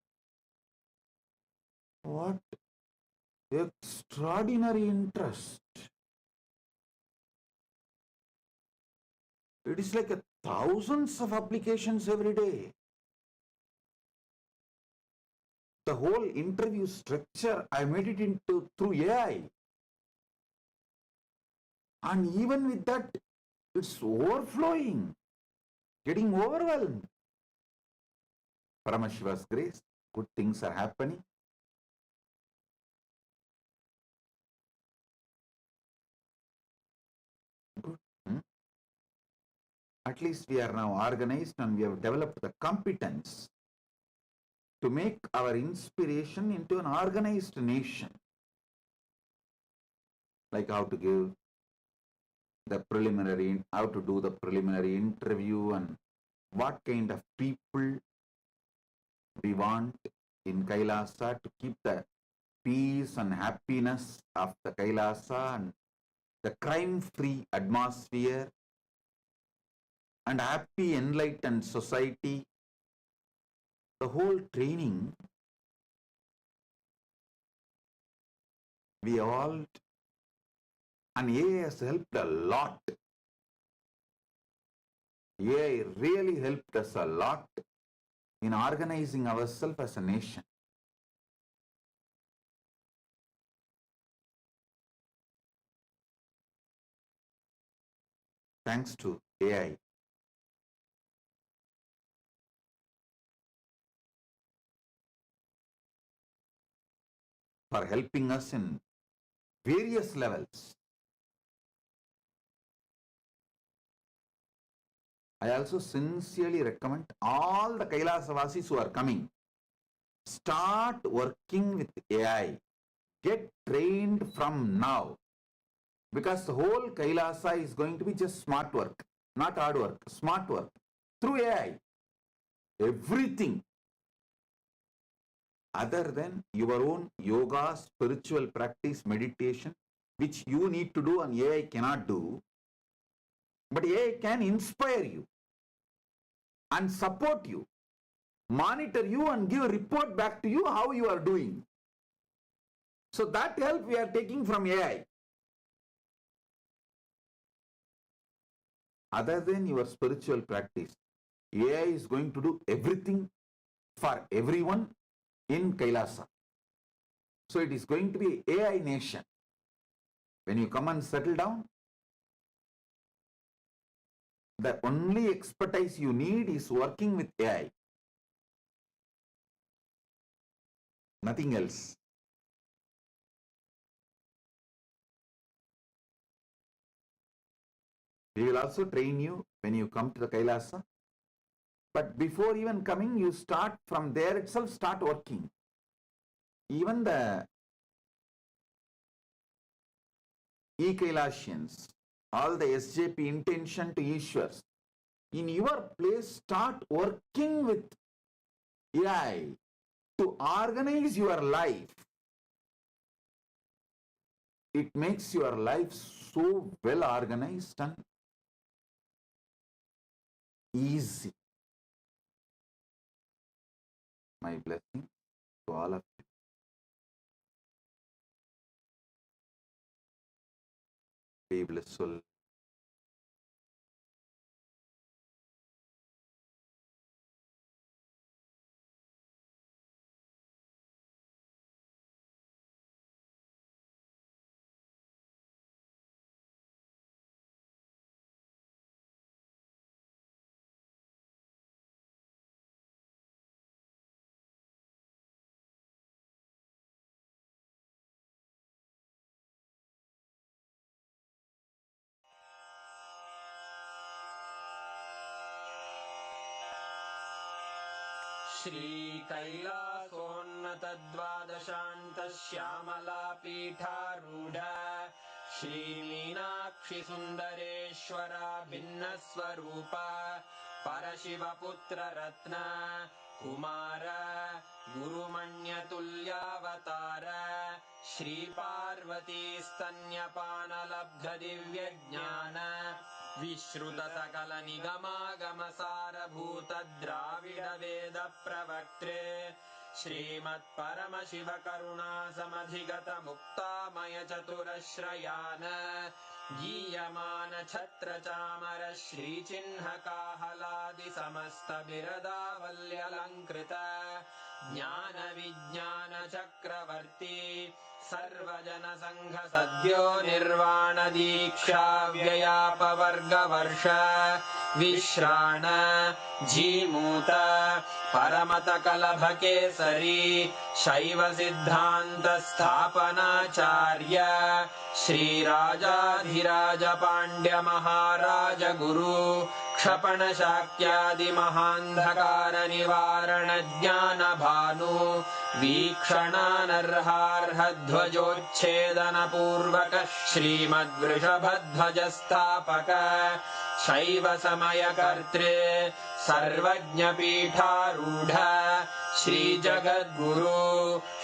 what extraordinary interest. It is like thousands of applications every day. The whole interview structure, I made it into through AI. And even with that, it's overflowing, getting overwhelmed. Paramashiva's grace, good things are happening. Good. At least we are now organized and we have developed the competence to make our inspiration into an organized nation. Like how to give the preliminary, how to do the preliminary interview and what kind of people we want in KAILASA to keep the peace and happiness of the KAILASA and the crime-free atmosphere and happy, enlightened society. The whole training, we all, and AI has helped a lot. AI really helped us a lot in organizing ourselves as a nation. Thanks to AI. For helping us in various levels. I also sincerely recommend all the KAILASavasis who are coming, start working with AI. Get trained from now. Because the whole KAILASA is going to be just smart work, not hard work, smart work. Through AI. Everything. Other than your own yoga, spiritual practice, meditation, which you need to do and AI cannot do, but AI can inspire you and support you, monitor you and give a report back to you how you are doing. So that help we are taking from AI. other than your spiritual practice. AI is going to do everything for everyone in Kailasa. So it is going to be AI nation. When you come and settle down, the only expertise you need is working with AI. Nothing else. We will also train you when you come to the Kailasa. But before even coming, you start from there itself, start working. Even the E-Kailasians, all the SJP intention to Ishwars, in your place, start working with AI to organize your life. It makes your life so well organized and easy. My blessing to all of you. Be blissful. श्रीकैलासोन्नतद्वादशान्तश्यामलापीठारूढ श्रीमीनाक्षिसुन्दरेश्वरा भिन्नस्वरूप परशिवपुत्ररत्न Kumar गुरुमण्यतुल्यावतार श्रीपार्वतीस्तन्यपानलब्धदिव्यज्ञान विश्रुतसकलनिगमागमसारभूतद्राविडवेदप्रवक्त्रे श्रीमत्परमशिवकरुणासमधिगतमुक्तामयचतुरश्रयान् गीयमानछत्रचामर श्रीचिह्नकाहलादिसमस्तबिरदावल्यलङ्कृत ज्ञानविज्ञानचक्रवर्ती सर्वजनसङ्घ सद्यो निर्वाणदीक्षा व्ययापवर्गवर्ष विश्राण जीमूत परमतकलभकेसरी शैवसिद्धान्तस्थापनाचार्य श्रीराजाधिराजपाण्ड्यमहाराज गुरु क्षपणशाक्यादिमहान्धकारनिवारणज्ञानभानु वीक्षणानर्हार्हध्वजोच्छेदनपूर्वक श्रीमद्वृषभध्वजस्थापक शैवसमयकर्त्रे सर्वज्ञपीठारूढ श्रीजगद्गुरु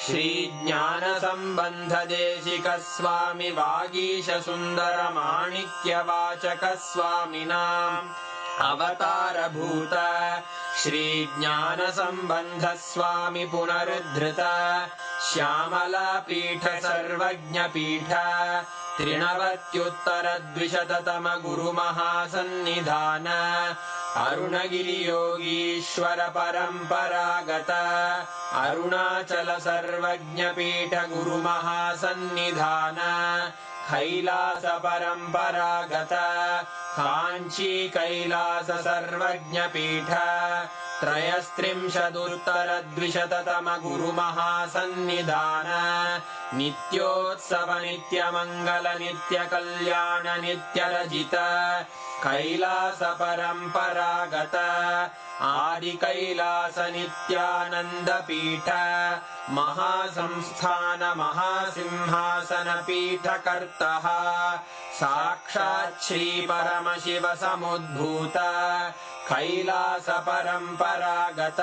श्रीज्ञानसम्बन्धदेशिकस्वामि वागीशसुन्दरमाणिक्यवाचकस्वामिनाम् अवतारभूत श्रीज्ञानसम्बन्धस्वामि पुनरुद्धृत श्यामलापीठ सर्वज्ञपीठ त्रिनवत्युत्तरद्विशततम गुरुमहासन्निधान अरुणगिरियोगीश्वर परम्परागत अरुणाचल सर्वज्ञपीठ गुरुमहासन्निधान कैलास परम्परागत काञ्ची कैलास सर्वज्ञपीठ त्रयस्त्रिंशदुत्तरद्विशततम गुरुमहासन्निधान नित्योत्सव नित्यमङ्गल नित्यकल्याण नित्यरजित कैलास परम्परागत आदिकैलास नित्यानन्दपीठ महासंस्थान महासिंहासन पीठकर्तः साक्षात् श्री परमशिव समुद्भूत कैलास परम्परागत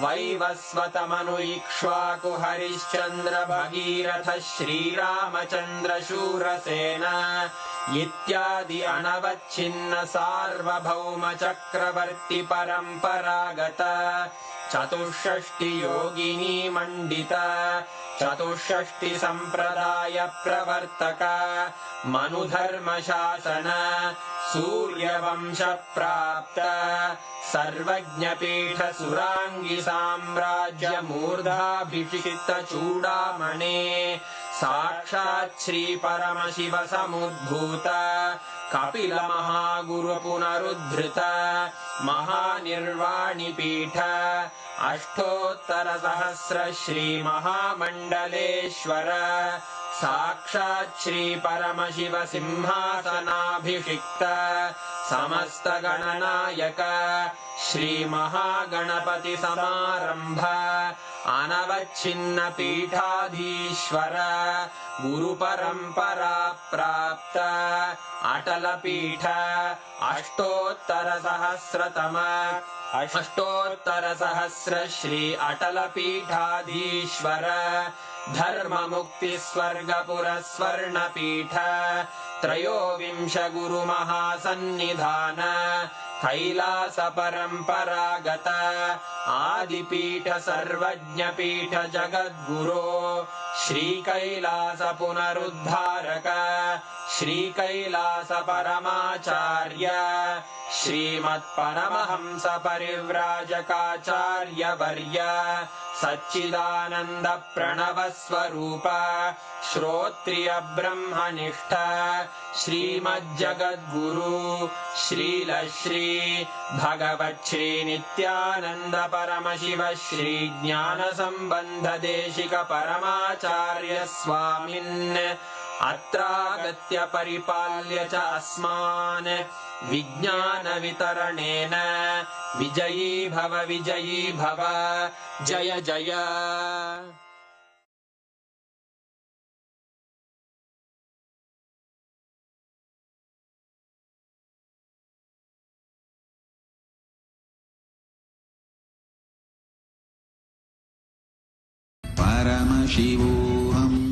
वैवस्वतमनु इक्ष्वाकु हरिश्चन्द्र भगीरथ श्रीरामचन्द्र शूरसेन इत्यादि अनवच्छिन्न सार्वभौम चक्रवर्ति परम्परागत चतुष्षष्टि योगिनी मंडित चतुष्षष्टि संप्रदाय प्रवर्तक मनुधर्म शासन सूर्यवंश प्राप्त सर्वज्ञपीठ सुरांगी साम्राज्य मूर्धाभिषिक्त चूड़ामणे साक्षात् श्री परमशिव समुद्भूत कपिल महागुरु पुनरुद्धृत महानिर्वाणि पीठ अष्टोत्तर सहस्र श्री महामंडलेश्वर साक्षात् श्री परमशिव सिंहासनाभिषिक्त समस्त गणनायक श्री महागणपति समारंभ अनवच्छिन्न पीठाधीश्वर गुरु परंपरा प्राप्त अटल पीठ अष्टोत्तर सहस्रतम अष्टोत्तर सहस्र श्री अटल पीठाधीश्वर धर्म मुक्ति स्वर्गपुर स्वर्ण पीठ त्रयोविंश गुरु महासन्निधान कैलास परंपरागत आदिपीठ सर्वज्ञ पीठ जगद्गुरो श्री कैलास पुनरुद्धारक श्री कैलास परमाचार्य श्रीमत्परमहंस परिव्राजकाचार्य वर्य सच्चिदानंद प्रणव स्वरूप श्रोत्रिय ब्रह्मनिष्ठ श्रीमज्जगद्गुरु श्रील श्री भगवत् श्री नित्यानंद परमशिव श्री ज्ञान संबंध देशिक परमाचार्य स्वामिन् अत्रागत्य परिपाल्य च अस्मान् विज्ञान वितरणेन विजयी भव जय जय परमशिवोऽहम्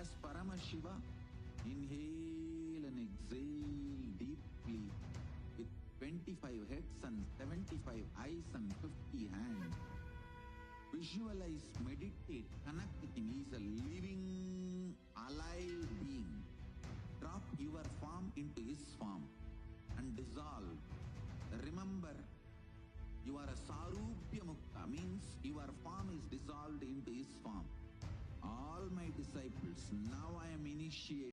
As Paramashiva, inhale and exhale deeply with 25 heads and 75 eyes and 50 hands. Visualize, meditate, connect with him. He is a living, alive being. Drop your form into his form and dissolve. Remember, you are a Sarupya Mukta, means your form is dissolved into his form. All my disciples, now I am initiating